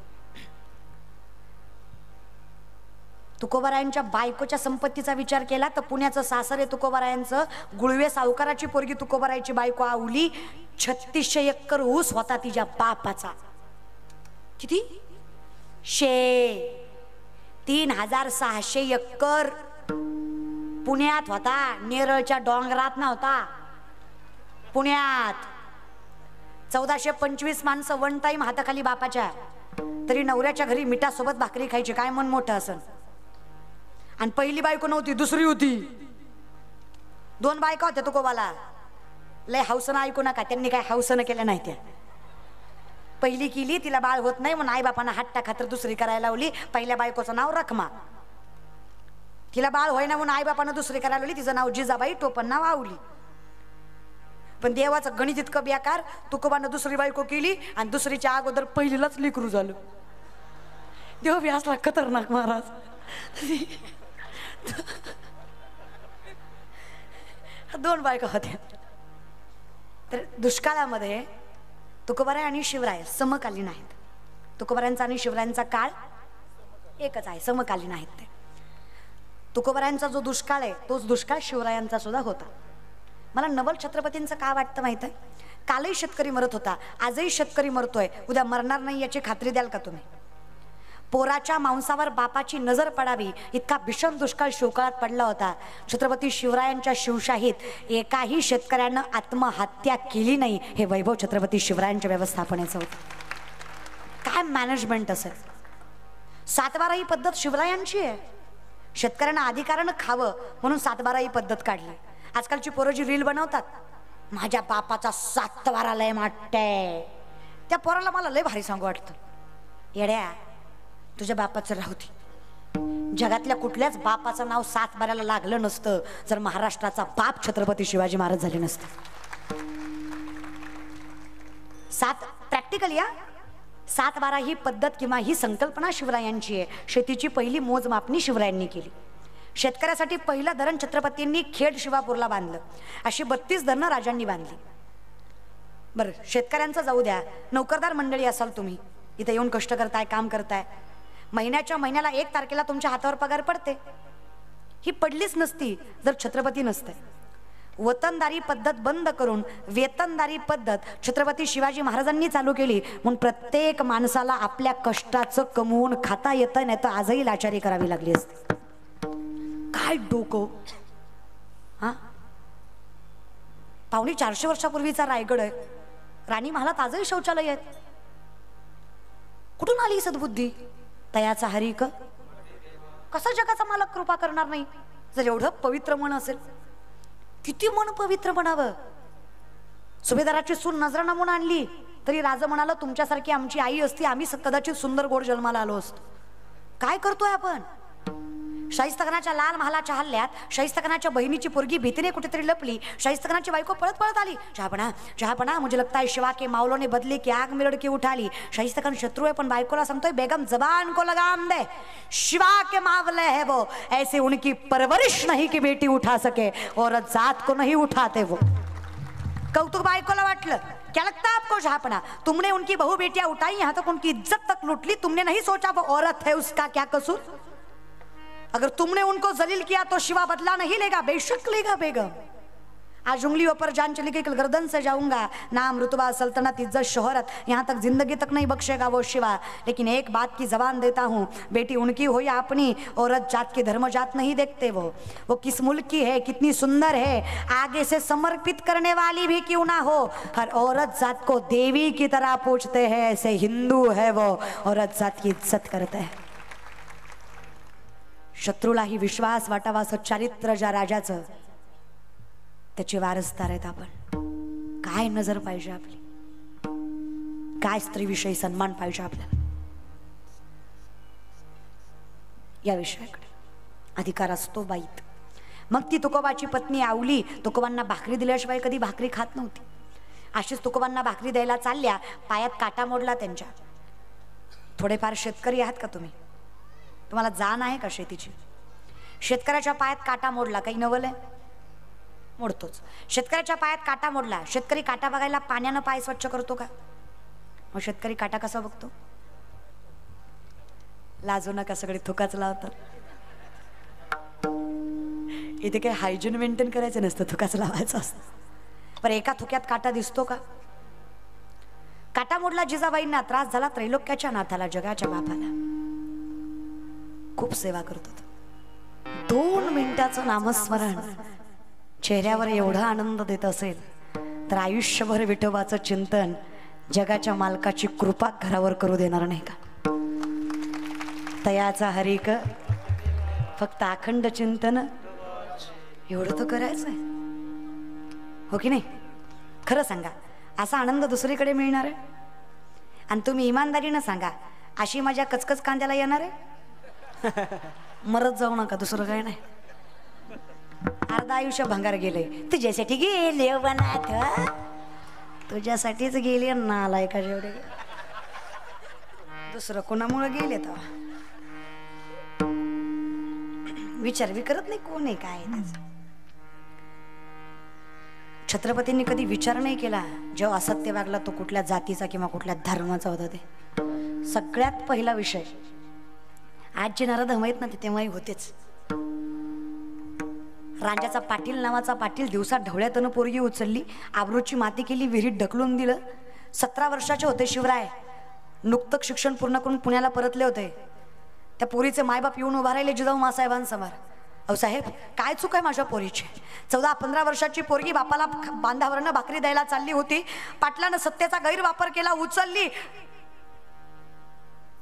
S1: तुकोबारायांच्या बायकोच्या संपत्तीचा विचार केला तर पुण्याचं सासर आहे तुकोबारायांचं. गुळवे सावकाराची पोरगी तुकोबारायची बायको आवली. 3600 एकर ऊस होता तिच्या बापाचा. किती? 3600 एकर पुण्यात होता. नेरळच्या डोंगरात नव्हता, पुण्यात. 1425 माणसं वन टाइम हाताखाली बापाच्या. तरी नवऱ्याच्या घरी मिठासोबत भाकरी खायची. काय मन मोठं असन. आणि पहिली बायको नव्हती, दुसरी होती. 2 बायका होत्या तुकोबाला. लय हौसनं ऐकू नका, त्यांनी काय हौसनं केल्या नाही त्या. पहिली केली, तिला बाळ होत नाही म्हणून आई बापांना हट्टा खातर दुसरी करायला लावली. पहिल्या बायकोचं नाव रखमा. तिला बाळ होय ना म्हणून आई बापानं दुसरी करायला लावली. तिचं नाव जिजाबाई, टोपण नाव आवली. पण देवाचं गणित इतकं बेकार. तुकोबानं दुसरी बायको केली आणि दुसरीच्या अगोदर पहिलीलाच लेकरू झालं. देव बी असला खतरनाक महाराज. 2 बायका होत्या. तर दुष्काळामध्ये तुकोबाराय आणि शिवराय समकालीन आहेत. तुकोबारायांचा आणि शिवरायांचा काळ एकच आहे, समकालीन आहेत ते. तुकोबारायांचा जो दुष्काळ आहे तोच दुष्काळ शिवरायांचा सुद्धा होता. मला नवल छत्रपतींचं का वाटतं माहित आहे? कालही शेतकरी मरत होता, आजही शेतकरी मरतोय, उद्या मरणार नाही याची खात्री द्याल का तुम्ही? पोराच्या मांसावर बापाची नजर पडावी इतका भीषण दुष्काळ शिवकाळात पडला होता. छत्रपती शिवरायांच्या शिवशाहीत एकाही शेतकऱ्यानं आत्महत्या केली नाही. हे वैभव छत्रपती शिवरायांच्या व्यवस्थापनेचं होतं. काय मॅनेजमेंट असेल. 7/12 ही पद्धत शिवरायांची आहे. शेतकऱ्यांना अधिकारानं खावं म्हणून 7/12 ही पद्धत काढली. आजकालची पोरं जी रील बनवतात, माझ्या बापाचा 7/12 लय माटय, त्या पोराला मला लय भारी सांगू वाटतं. येड्या, तुझ्या बापाचं राहू दे. जगातल्या कुठल्याच बापाचं नाव 7/12 लागलं नसतं जर महाराष्ट्राचा बाप छत्रपती शिवाजी महाराज झाले नसते. 7 प्रॅक्टिकल या 7/12 ही पद्धत किंवा ही संकल्पना शिवरायांची आहे. शेतीची पहिली मोजमापणी शिवरायांनी केली. शेतकऱ्यासाठी पहिलं धरण छत्रपतींनी खेड शिवापूरला बांधलं. अशी 32 धरणं राजांनी बांधली. बरं, शेतकऱ्यांचं जाऊ द्या, नोकरदार मंडळी असाल तुम्ही, इथे येऊन कष्ट करताय, काम करताय, महिन्याच्या महिन्याला 1 तारखेला तुमच्या हातावर पगार पडते. ही पडलीच नसती जर छत्रपती नसते. वतनदारी पद्धत बंद करून वेतनदारी पद्धत छत्रपती शिवाजी महाराजांनी चालू केली. म्हणून प्रत्येक माणसाला आपल्या कष्टाचं कमवून खाता येतं, नाही तर आजही लाचारी करावी लागली असते. काय डोकं हा. 450 वर्षापूर्वीचा रायगड आहे. राणी महालात आजही शौचालय आहेत. कुठून आली सद्बुद्धी? तयाचा हरिक कसा जगाचा मालक कृपा करणार नाही जर एवढं पवित्र मन असेल. किती मन पवित्र म्हणावं. सुभेदाराची सून नजराणा म्हणून आणली तरी राजा म्हणाला, तुमच्यासारखी आमची आई असती आम्ही कदाचित सुंदर गोड जन्माला आलो असतो. काय करतोय आपण? शाहिस्तखानाच्या लाल महालाच्या हल्ल्यात शाहिस्तखानाच्या बहिणीची पोरगी भीतीने कुठेतरी लपली. शाहिस्तखानाची बायको पळत पळत आली. जहापना मुझे लगता है शिवा के मावलों ने बदली की आग में लड़की उठा ली. शाहिस्तखान शत्रु है पण बायकोला सांगतोय, बेगम जबान को लगाम दे, शिवा के मावले है वो, ऐसे उनकी परवरिश नहीं की बेटी उठा सके और जात को नहीं उठाते वो. कौतुक बायकोला वाटलं. क्या लगता है आपको जहापना, तुमने उनकी बहू बेटियां उठाई, यहाँ तक उनकी इज्जत तक लूट ली, तुमने नहीं सोचा वो औरत है उसका क्या कसूर. अगर तुमने उनको जलील किया तो शिवा बदला नहीं लेगा. बेशक लेगा बेगम. आज उंगलियों पर जान चली गई, कल गर्दन से जाऊंगा. नाम रुतबा सल्तनत इज्जत शोहरत यहाँ तक जिंदगी तक नहीं बख्शेगा वो शिवा. लेकिन एक बात की जबान देता हूँ, बेटी उनकी हो या अपनी, औरत जात की धर्म जात नहीं देखते. वो किस मुल्क की है, कितनी सुंदर है, आगे से समर्पित करने वाली भी क्यों ना हो, हर औरत जात को देवी की तरह पूछते हैं. ऐसे हिंदू है वो, औरत जात की इज्जत करते हैं. शत्रूलाही विश्वास वाटावा असं चारित्र्य ज्या राजाचं, त्याचे वारसदार आहेत आपण. काय नजर पाहिजे आपली, काय स्त्रीविषयी सन्मान पाहिजे आपल्याला, या विषयाकडे अधिकार असतो बाईत. मग ती तुकोबाची पत्नी आवली. तुकोबांना भाकरी दिल्याशिवाय कधी भाकरी खात नव्हती. अशीच तुकोबांना भाकरी द्यायला चालल्या, पायात काटा मोडला त्यांच्या. थोडेफार शेतकरी आहात का तुम्ही? तुम्हाला जाण आहे का शेतीची? शेतकऱ्याच्या पायात काटा मोडला, काही नवल आहे? मोडतोच. शेतकऱ्याच्या पायात काटा मोडला, शेतकरी काटा बघायला पाण्यानं पाय स्वच्छ करतो का? मग शेतकरी काटा कसा बघतो? लाजू नका, सगळे थुकाच लावतात. इथे काही हायजीन मेंटेन करायचं नसतं, थुकाच लावायचं असतं. पण एका थुक्यात काटा दिसतो का? काटा मोडला जिजाबाईंना, त्रास झाला त्रैलोक्याच्या नाथाला, जगाच्या बापाला. खूप सेवा करतो. 2 मिनिटाचं नामस्मरण चेहऱ्यावर एवढा आनंद देत असेल तर आयुष्यभर विठोबाचं चिंतन जगाच्या मालकाची कृपा घरावर करू देणार नाही का? तयाचा हरिक फक्त अखंड चिंतन एवढं तर करायचंय, हो की नाही? खरं सांगा, असा आनंद दुसरीकडे मिळणार आहे? आणि तुम्ही इमानदारीनं सांगा, अशी माझ्या कचकच कांद्याला येणार आहे? मरत जाऊ नका, दुसरं काय नाही. अर्धा आयुष्य भंगार गेले. तुझ्यासाठी गेले वनात, तुझ्यासाठीच गेले नालाय का जेवढे, दुसरं कोणामुळे गेले तर विचार बी करत नाही कोण आहे काय त्याचं. छत्रपतींनी कधी विचार नाही केला जेव्हा असत्य वागला तो कुठल्या जातीचा किंवा कुठल्या धर्माचा होता. ते सगळ्यात पहिला विषय. आज जे नारद माहित ना ते तेव्हाही होतेच. रांजाचा पाटील नावाचा पाटील दिवसा ढवळ्यातनं पोरगी उचलली, आबरूची माती केली, विहिरीत ढकलून दिलं. 17 वर्षाचे होते शिवराय. नुकतंच शिक्षण पूर्ण करून पुण्याला परतले होते. त्या पोरीचे मायबाप येऊन उभा राहिले जिजाऊ मासाहेबांसमोर. अहो साहेब, काय चूक आहे माझ्या पोरीची? 14-15 वर्षाची पोरगी बापाला बांधावरनं भाकरी द्यायला चालली होती, पाटलानं सत्तेचा गैरवापर केला, उचलली,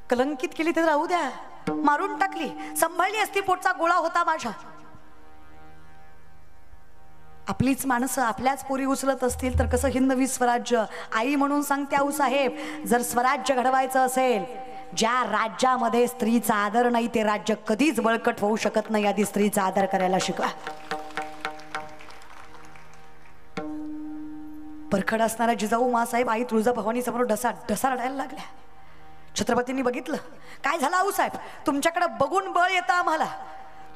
S1: कलंकित केली तर राहू द्या, मारून टाकली. सांभाळली असती, पोटचा गोळा होता माझ्या. आपलीच माणसं आपल्याच पोरी उचलत असतील तर कसं हिंदवी स्वराज्य? आई म्हणून सांगते आऊसाहेब, जर स्वराज्य घडवायचं असेल, ज्या राज्यामध्ये स्त्रीचा आदर नाही ते राज्य कधीच बळकट होऊ शकत नाही. आधी स्त्रीचा आदर करायला शिका. परखड असणारा जिजाऊ मासाहेब आई तुळजाभवानी समोर ढसा रडायला लागल्या. छत्रपतींनी बघितलं, काय झालं आऊसाहेब? तुमच्याकडे बघून बळ येतं आम्हाला,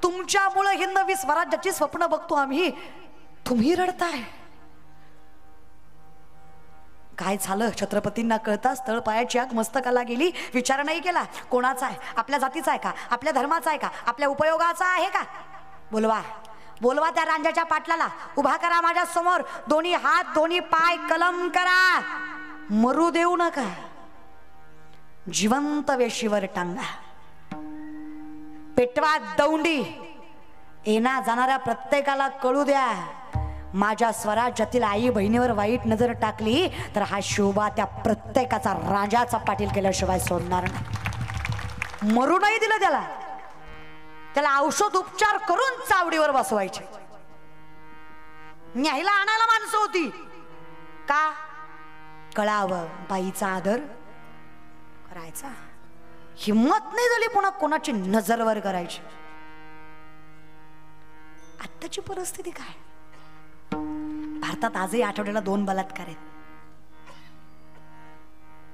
S1: तुमच्यामुळे हिंदवी स्वराज्याची स्वप्न बघतो आम्ही, तुम्ही रडताय. काय झालं? छत्रपतींना कळताच तळपायाची आग मस्तकाला गेली. विचार नाही केला, कोणाचा आहे? आपल्या जातीचा आहे का? आपल्या धर्माचा आहे का? आपल्या उपयोगाचा आहे का? बोलवा, बोलवा त्या रांजाच्या पाटलाला, उभा करा माझ्या समोर, दोन्ही हात दोन्ही पाय कलम करा, मरू देऊ नका, जिवंत वेशीवर टांगा, पेटवा दौंडी, येणा जाणाऱ्या प्रत्येकाला कळू द्या, माझ्या स्वराज्यातील आई बहिणीवर वाईट नजर टाकली तर हा शोभा त्या प्रत्येकाचा राजाचा पाटील केल्याशिवाय सोडणार नाही. मरू नाही दिलं त्याला, त्याला औषध उपचार करून चावडीवर बसवायचे. न्यायला आणायला माणसं होती का? कळावं बाईचा आदर करायचा. हिम्मत नाही झाली पुन्हा कोणाची नजरवर करायची. आत्ताची परिस्थिती काय? भारतात आजही आठवड्याला 2 बलात्कार आहेत.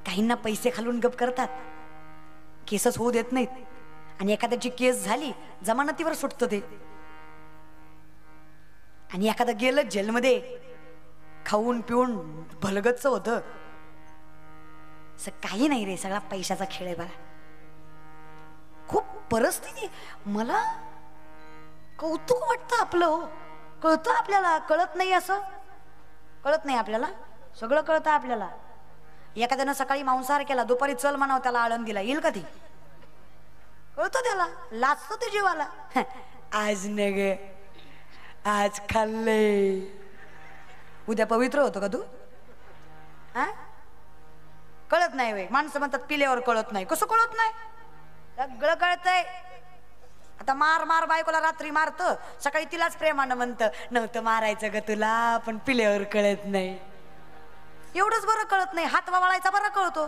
S1: काहींना पैसे खालून गप करतात, केसच होऊ देत नाहीत, आणि एखाद्याची केस झाली जमानतीवर सुटतं ते, आणि एखादं गेलं जेलमध्ये, खाऊन पिऊन भलगतच होतं. असं काही नाही रे, सगळा पैशाचा खेळ आहे बघा. खूप परिस्थिती. मला कौतुक वाटतं आपलं. हो, कळतं आपल्याला, कळत नाही असं कळत नाही आपल्याला, सगळं कळतं आपल्याला. एखाद्यानं सकाळी मांसाहार केला, दुपारी चल म्हणाव त्याला आळंदीला, येईल का ती? कळतं त्याला, लाजतं ते जीवाला. आज न गे, आज खाल्ले, उद्या पवित्र होतो का तू? हा, कळत नाही वे. माणसं म्हणतात पिल्यावर कळत नाही. कसं कळत नाही? सगळं कळतंय. आता मार मार बायकोला रात्री मारतं, सकाळी तिलाच प्रेमानं म्हणतं नव्हतं मारायचं ग तुला, पण पिल्यावर कळत नाही. एवढंच बरं कळत नाही, हात वावळायचा बरं कळतो.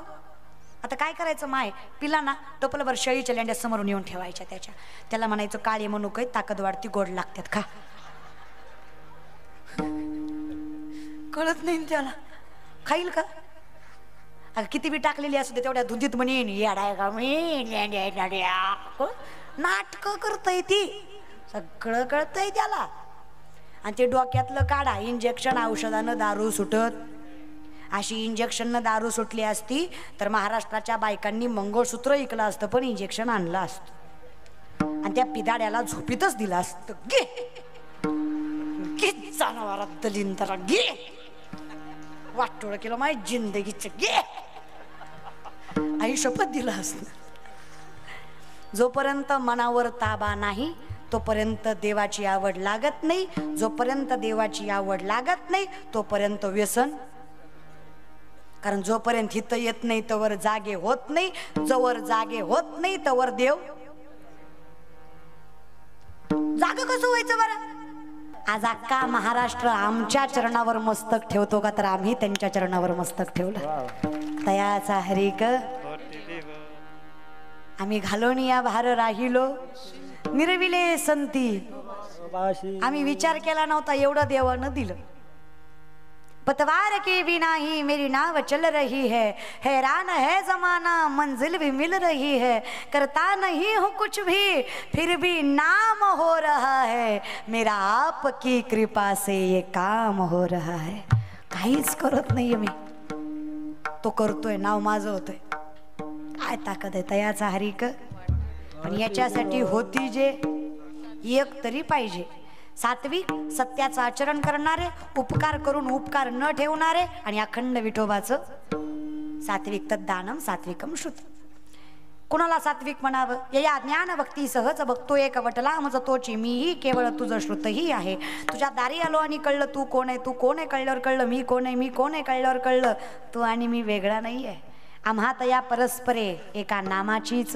S1: आता काय करायचं? माय पिला ना, टोपलभर शेळीच्या लेंड्या समोरून येऊन ठेवायच्या त्याच्या, त्याला म्हणायचं काळे म्हणू काही ताकद वाढती, गोड लागतात खा. कळत नाही त्याला, खाईल का? अगं किती बी टाकलेली असू दे तेवढ्या धुंदीत म्हणेन येडाय का मी, नाटक करतय ती, सगळं कळतंय त्याला. आणि ते डोक्यातलं काढा, इंजेक्शन औषधानं दारू सुटत. अशी इंजेक्शननं दारू सुटली असती तर महाराष्ट्राच्या बायकांनी मंगळसूत्र ऐकलं असतं, पण इंजेक्शन आणलं असतं आणि त्या पिदाड्याला झोपीतच दिलं असतं. गे जनावरात दलिंदरा, गे वाटोळ केलं माझ्या जिंदगीच, गे आई शपथ दिलं असतं. जोपर्यंत मनावर ताबा नाही तोपर्यंत देवाची आवड लागत नाही, जोपर्यंत देवाची आवड लागत नाही तोपर्यंत व्यसन. कारण जोपर्यंत हित येत नाही तोवर जागे होत नाही, जोवर जागे होत नाही तोवर देव जाग कसं व्हायचं बरं? आज अख्खा महाराष्ट्र आमच्या चरणावर मस्तक ठेवतो का? तर आम्ही त्यांच्या चरणावर मस्तक ठेवलं. तयाचा हरिक आम्ही घालून या भार राहिलो, निर्विले संती. आम्ही विचार केला नव्हता एवढं देवानं दिलं. पतवार के बिना ही मेरी नाव चल रही है, हैरान है जमाना मंजिल भी मिल रही है, करता नहीं हूँ कुछ भी फिर भी नाम हो रहा है, मेरा आपकी कृपा से ये काम हो रहा है. काहीच करत नाहीये मी, तो करतोय, नाव माझं होतंय. काय ताकद आहे तयाचा हरिक. पण याच्यासाठी होती जे एक तरी पाहिजे, सात्विक, सत्याचं आचरण करणारे, उपकार करून उपकार न ठेवणारे, आणि अखंड विठोबाचं सात्विक. तद्दानम सात्विकम श्रुत. कुणाला सात्विक म्हणावं? या ज्ञान भक्ती सहज बघतो एक वटला मज तोची मीही केवळ तुझं श्रुतही आहे. तुझ्या दारी आलो आणि कळलं तू कोण आहे, तू कोण आहे कळल्यावर कळलं मी कोण आहे, मी कोण आहे कळल्यावर कळलं तू आणि मी वेगळा नाही आहे. आम्हात या परस्परे एका नामाचीच.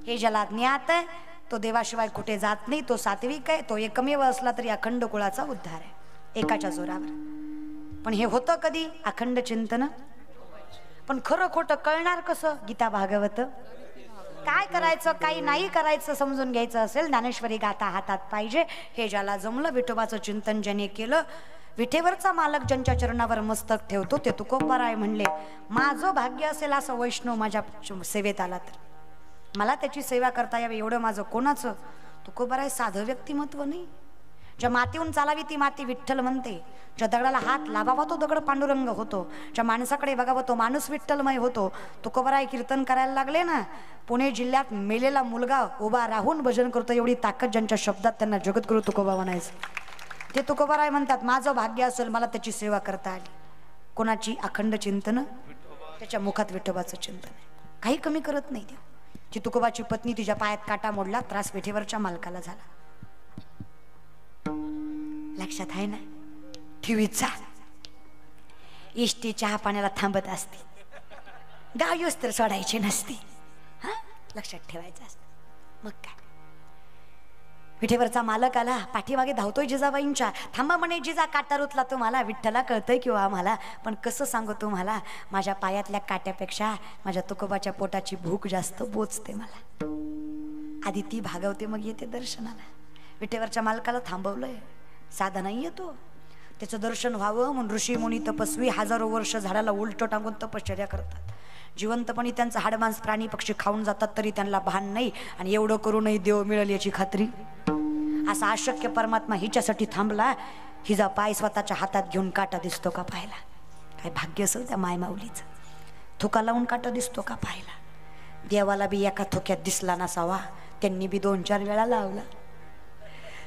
S1: हे ज्याला ज्ञात आहे तो देवाशिवाय कुठे जात नाही, तो सात्विक आहे, तो एकमेव असला तरी अखंड कुळाचा उद्धार आहे एकाच्या जोरावर. पण हे होतं कधी? अखंड चिंतन. पण खरं खोटं कळणार कसं? गीता भागवत. काय करायचं काही नाही करायचं समजून घ्यायचं असेल ज्ञानेश्वरी गाथा हातात पाहिजे. हे ज्याला जमलं, विठोबाचं चिंतन ज्याने केलं, विठेवरचा मालक ज्यांच्या चरणावर मस्तक ठेवतो ते तुकोबाराय म्हणले, माझं भाग्य असेल असं वैष्णव माझ्या सेवेत आला तर मला त्याची सेवा करता यावी एवढं माझं कोणाचं. तुकोबाराय साधं व्यक्तिमत्व नाही. ज्या मातीहून चालावी ती माती विठ्ठल म्हणते, ज्या दगडाला हात लावावा तो दगड पांडुरंग होतो, ज्या माणसाकडे बघावं तो माणूस विठ्ठलमय होतो. तुकोबाराय कीर्तन करायला लागले ना, पुणे जिल्ह्यात मेलेला मुलगा उभा राहून भजन करतो एवढी ताकद ज्यांच्या शब्दात, त्यांना जगद्गुरु तुकोबा म्हणायचं. ते तुकोबाराय म्हणतात माझं भाग्य असेल मला त्याची सेवा करता आली. कोणाची? अखंड चिंतन. त्याच्या मुखात विठोबाचं चिंतन आहे, काही कमी करत नाही. त्या जी तुकोबाची पत्नी तिच्या पायात काटा मोडला, त्रास विठेवरच्या मालकाला झाला. लक्षात आहे ना? ठेवीचा इष्टी चहा पाण्याला थांबत असते, गाव येऊस तर सोडायची नसते. हा, लक्षात ठेवायचं असतं. मग काय, विठेवरचा मालक आला, पाठीमागे धावतोय जिजाबाईंच्या. थांबा म्हणे जिजा, काटा रुतला तुम्हाला. विठ्ठला कळतंय किंवा आम्हाला, पण कसं सांगू तुम्हाला, माझ्या पायातल्या काट्यापेक्षा माझ्या तुकोबाच्या पोटाची भूक जास्त बोचते मला. आधी ती भागवते मग येते दर्शनाला. विठेवरच्या मालकाला थांबवलंय, साधा नाही येतो. त्याचं दर्शन व्हावं म्हणून ऋषी मुनी तपस्वी हजारो वर्ष झाडाला उलट टांगून तपश्चर्या करतात. जिवंतपणी त्यांचं हाडमांस प्राणी पक्षी खाऊन जातात तरी त्यांना भान नाही, आणि एवढं करूनही देव मिळेल याची खात्री. असा अशक्य परमात्मा हिच्यासाठी थांबला. हिचा पाय स्वतःच्या हातात घेऊन काटा दिसतो का पाहायला? काय भाग्य असेल त्या मायमाऊलीचं. थुका लावून काटा दिसतो का पाहायला? देवाला बी एका थोक्यात दिसला नसावा, त्यांनी बी 2-4 वेळा लावला.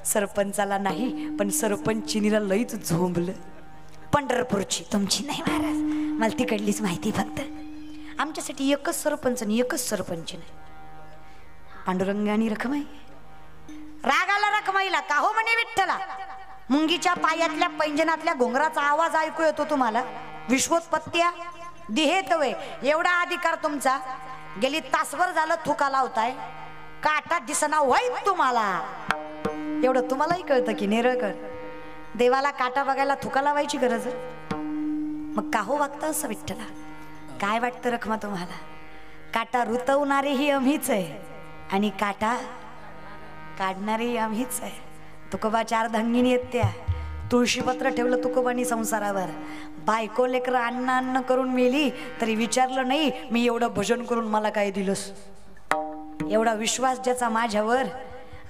S1: सरपंचाला नाही पण सरपंचिनीला लईच झोंबलं. पंढरपूरची तुमची नाही महाराज, मला तिकडलीच माहिती. फक्त आमच्यासाठी एकच सरपंच आणि एकच सरपंच नाही, पांडुरंग आणि रखमाई. रागाला रखमाईला का हो म्हणे विठ्ठला, मुंगीच्या पायातल्या पैंजनातल्या घोंगराचा आवाज ऐकू येतो तुम्हाला? विश्वोत्पत्त्या दिहेत वे एवढा अधिकार तुमचा. गेली तासभर झालं थुका लावताय, काटा दिसना वाईट तुम्हाला. एवढं तुम्हालाही कळतं की नेरळकर, देवाला काटा बघायला थुका लावायची गरज? मग का हो वागतं असं विठ्ठला? काय वाटतं रखमा तुम्हाला? काटा रुतवणारे ही आम्हीच आहे आणि काटा काढणारे आम्हीच आहे. तुकोबा 4 धंगिनी आहेत त्या. तुळशीपत्र ठेवलं तुकोबानी संसारावर. बायको लेकर अन्न अन्न करून मेली तरी विचारलं नाही मी एवढं भजन करून मला काय दिलंस. एवढा विश्वास ज्याचा माझ्यावर,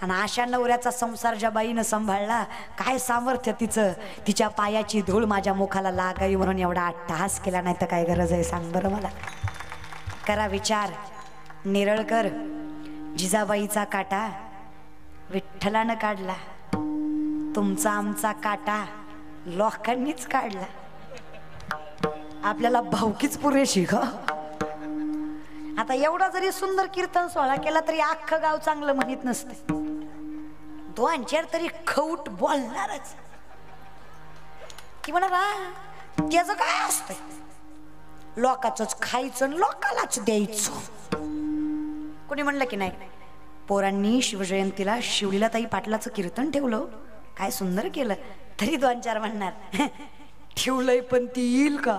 S1: आणि अशा नवऱ्याचा संसार ज्या बाईनं सांभाळला, काय सामर्थ्य तिचं. तिच्या पायाची धूळ माझ्या मुखाला लागावी म्हणून एवढा अट्टहास केला, नाही तर काय गरज आहे सांग बरं मला? करा विचार. नेरळकर, जिजाबाईचा काटा विठ्ठलानं काढला, तुमचा आमचा काटा लोकांनीच काढला. आपल्याला भावकीच पुरेशी का? आता एवढा जरी सुंदर कीर्तन सोहळा केला तरी अख्खं गाव चांगलं म्हणत नसते. 2-4 तरी खौट बोलणारच की म्हणा त्याचं काय असतंय, लोकाचंच खायचं लोकालाच द्यायचं. कोणी म्हणलं की नाही? पोरांनी शिवजयंतीला शिवलीलाताई पाटलाचं कीर्तन ठेवलं, काय सुंदर केलं. तरी 2-4 म्हणणार ठेवलंय पण ती येईल का?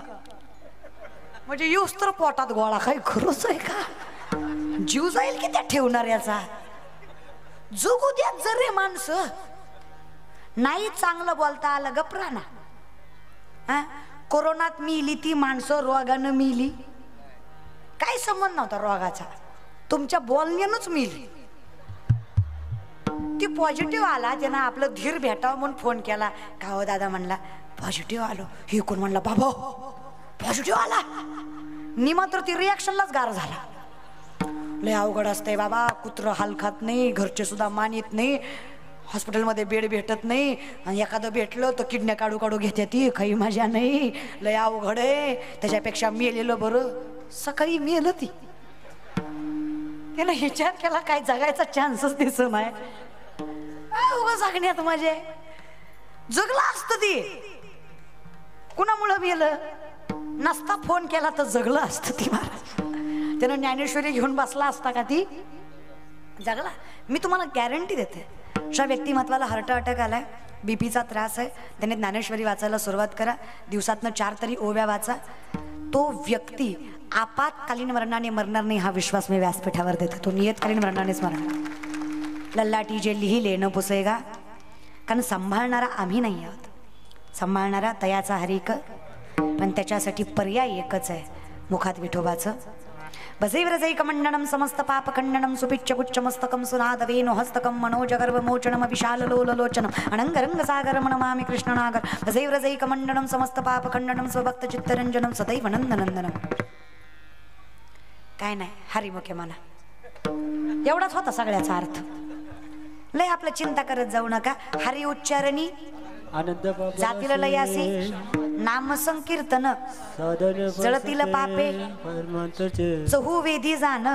S1: म्हणजे येऊस तर पोटात गोळा, काय खरंच आहे का? जीव जाईल की त्या ठेवणाऱ्याचा? जगू द्या जरे माणसं. नाही चांगलं बोलता आलं गप्रा ना. हा, कोरोनात मिली ती माणसं, रोगानं मिली. काय संबंध नव्हता रोगाचा, तुमच्या बोलण्यानंच मिली. ती पॉझिटिव्ह आला, त्यानं आपलं धीर भेटावं म्हणून फोन केला. का हो दादा म्हणला पॉझिटिव्ह आलो. हे कोण म्हणला बाबा पॉझिटिव्ह आला? नि मात्र ती रिॲक्शनलाच गार झाला. लय अवघड असतंय बाबा, कुत्रं हाल खात नाही, घरचे सुद्धा मान येत नाही, हॉस्पिटलमध्ये बेड भेटत नाही, आणि एखादं भेटलं तर किडन्या काढू काढू घेते ती, काही मजा नाही, लय अवघड आहे, त्याच्यापेक्षा मेलेलं बरं. सकाळी मेलं ती तिने विचार केला काय जगायचा चान्सच दिसत नाही. उगा सांगण्यात माझे जगला असत ती. कुणामुळं मेलं? नसता फोन केला तर जगलं असतं ती महाराज. त्यानं ज्ञानेश्वरी घेऊन बसला असता का ती जगला. मी तुम्हाला गॅरंटी देते, अशा व्यक्तिमत्वाला हार्ट अटॅक आलाय, बीपीचा त्रास आहे, त्याने ज्ञानेश्वरी वाचायला सुरुवात करा. दिवसातनं 4 तरी ओव्या वाचा. तो व्यक्ती आपत्कालीन मरणाने मरणार नाही, हा विश्वास मी व्यासपीठावर देते. तो नियतकालीन मरणानेच मरणार. लल्लाटी जे लिहिले न पुसेगा. कारण सांभाळणारा आम्ही नाही आहोत, सांभाळणारा तयाचा हरिक. पण त्याच्यासाठी पर्याय एकच आहे, मुखात विठोबाचं. भजैव्रजैकमण्डनं समस्त पापखण्डनं सुपिच्च गुच्चमस्तकं सुनादवेनो हस्तकं मनोजगर्वमोचनं विशाललोललोचनम् अनङ्गरङ्गसागरं नमामि कृष्णनागर. भजैव्रजैकमण्डनं समस्त पापखण्डनं स्वभक्तचित्तरञ्जनं सदैव नन्दनन्दनम्. काय नाही, हरिमुखे म्हणा, एवढाच होता सगळ्याचा अर्थ. लय आपलं चिंता करत जाऊ नका. हरि उच्चारणी जातील लयासी, नाम संकीर्तन जळतील पापे, चहुवेदी जाण,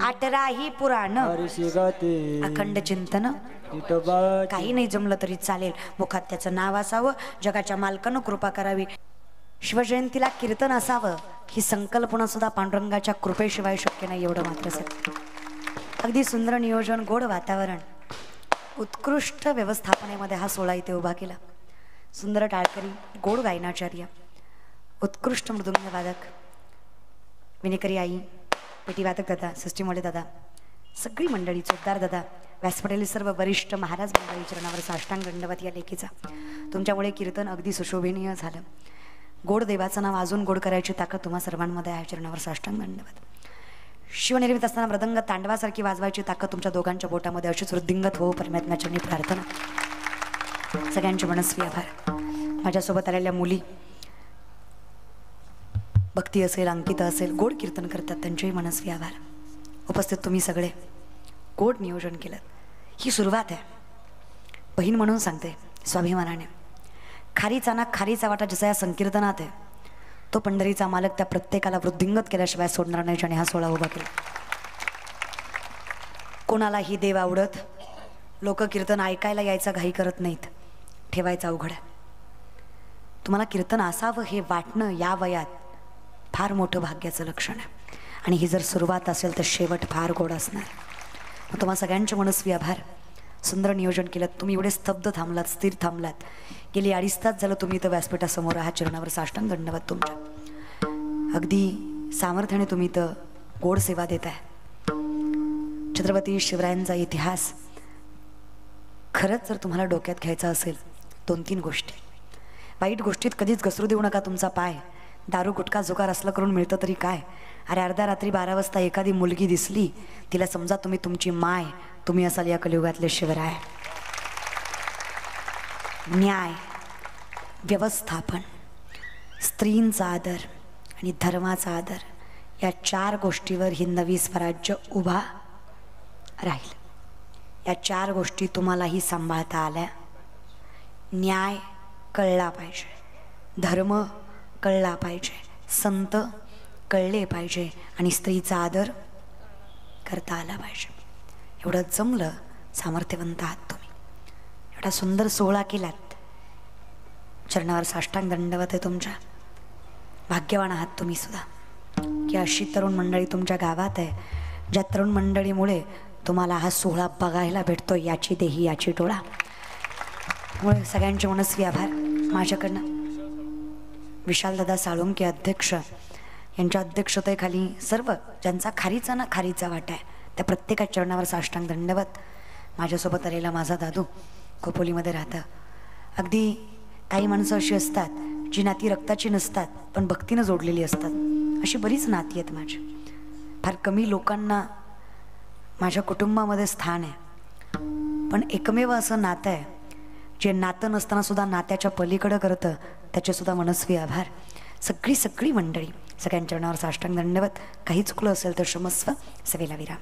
S1: 18ही पुराण, अखंड चिंतन. काही नाही जमलं तरी चालेल, मुखात त्याचं नाव असावं, जगाच्या मालकानं कृपा करावी, शिवजयंतीला कीर्तन असावं. ही संकल्पना सुद्धा पांडुरंगाच्या कृपेशिवाय शक्य नाही, एवढं मात्र सत्य. अगदी सुंदर नियोजन, गोड वातावरण, उत्कृष्ट व्यवस्थापनेमध्ये हा सोहळा इथे उभा केला. सुंदर टाळकरी, गोड गायनाचार्य, उत्कृष्ट मृदुंग वादक, विनेकरी आई, पेटीवादक दादा, सृष्टीमोळे दादा, सगळी मंडळी, चोपदार दादा, व्यासपीठातील सर्व वरिष्ठ महाराज मंडळी, चरणावर साष्टांग दंडवत या लेखीचा. तुमच्यामुळे कीर्तन अगदी सुशोभनीय झालं. गोड देवाचं नाव अजून गोड करायची ताकद तुम्हा सर्वांमध्ये आहे. चरणावर साष्टांग दंडवत. शिवनिर्मित असताना मृदंग तांडवासारखी वाजवायची ताकद तुमच्या दोघांच्या बोटामध्ये अशीच वृद्धिंगत हो, परमात्म्याची प्रार्थना. सगळ्यांचे मनस्वी आभार. माझ्यासोबत आलेल्या मुली, भक्ती असेल, अंकिता असेल, गोड कीर्तन करतात, त्यांचेही मनस्वी आभार. उपस्थित तुम्ही सगळे गोड नियोजन केलं. ही सुरुवात आहे. बहीण म्हणून सांगते स्वाभिमानाने, खारीचा ना खारीचा वाटा जसा या संकीर्तनात आहे, तो पंढरीचा मालक त्या प्रत्येकाला वृद्धिंगत केल्याशिवाय सोडणार नाही, ज्याने हा सोहळा उभा केला. कोणालाही देव आवडत, लोक कीर्तन ऐकायला यायचा घाई करत नाहीत, ठेवायचा अवघड आहे. तुम्हाला कीर्तन असावं हे वाटणं या वयात फार मोठं भाग्याचं लक्षण आहे. आणि ही जर सुरुवात असेल तर शेवट फार गोड असणार. मग तुम्हाला सगळ्यांचे मनस्वी आभार. सुंदर नियोजन केलं. तुम्ही एवढे स्तब्ध थांबलात, स्थिर थांबलात. गेली 2.5 तास झालं तुम्ही इथं व्यासपीठासमोर आहात. चरणावर साष्टांग दंडवत तुमच्या. अगदी सामर्थ्याने तुम्ही इथं गोड सेवा देत आहे. छत्रपती शिवरायांचा इतिहास खरंच जर तुम्हाला डोक्यात घ्यायचा असेल, 2-3 गोष्टी. वाईट गोष्टीत कधीच घसरू देऊ नका तुमचा पाय. दारू गुटखा जुगार असलं करून मिळतं तरी काय. अरे अर्ध्या रात्री 12 वाजता एखादी मुलगी दिसली, तिला समजा तुम्ही तुमची माय, तुम्ही असाल या कलियुगातले शिवराय. न्याय, व्यवस्थापन, स्त्रींचा आदर आणि धर्माचा आदर, या 4 गोष्टीवर ही नवी स्वराज्य उभा राहील. या 4 गोष्टी तुम्हालाही सांभाळता आल्या. न्याय कळला पाहिजे, धर्म कळला पाहिजे, संत कळले पाहिजे आणि स्त्रीचा आदर करता आला पाहिजे. एवढं जमलं, सामर्थ्यवंत आहात तुम्ही. एवढा सुंदर सोहळा केलात. चरणावर साष्टांग दंडवत आहे तुमच्या. भाग्यवान आहात तुम्ही सुद्धा की अशी तरुण मंडळी तुमच्या गावात आहे, ज्या तरुण मंडळीमुळे तुम्हाला हा सोहळा बघायला भेटतो. याची देही याची डोळा. त्यामुळे सगळ्यांचे मनस्वी आभार. माझ्याकडनं विशालदादा साळुंके अध्यक्ष यांच्या अध्यक्षतेखाली सर्व ज्यांचा खारीचा ना खारीचा वाटा आहे, त्या प्रत्येकाच्या चरणावर साष्टांग दंडवत. माझ्यासोबत आलेला माझा दादू खोपोलीमध्ये राहतं. अगदी काही माणसं अशी असतात जी नाती रक्ताची नसतात पण भक्तीनं जोडलेली असतात. अशी बरीच नाती आहेत माझी. फार कमी लोकांना माझ्या कुटुंबामध्ये स्थान आहे, पण एकमेव असं नातं आहे जे नातं नसताना सुद्धा नात्याच्या पलीकडं करतं. त्याचेसुद्धा मनस्वी आभार. सगळी मंडळी, सगळ्यांच्या चरणावर साष्टांग दंडवत. काही चुकलं असेल तर क्षमस्व. सवेला विराम.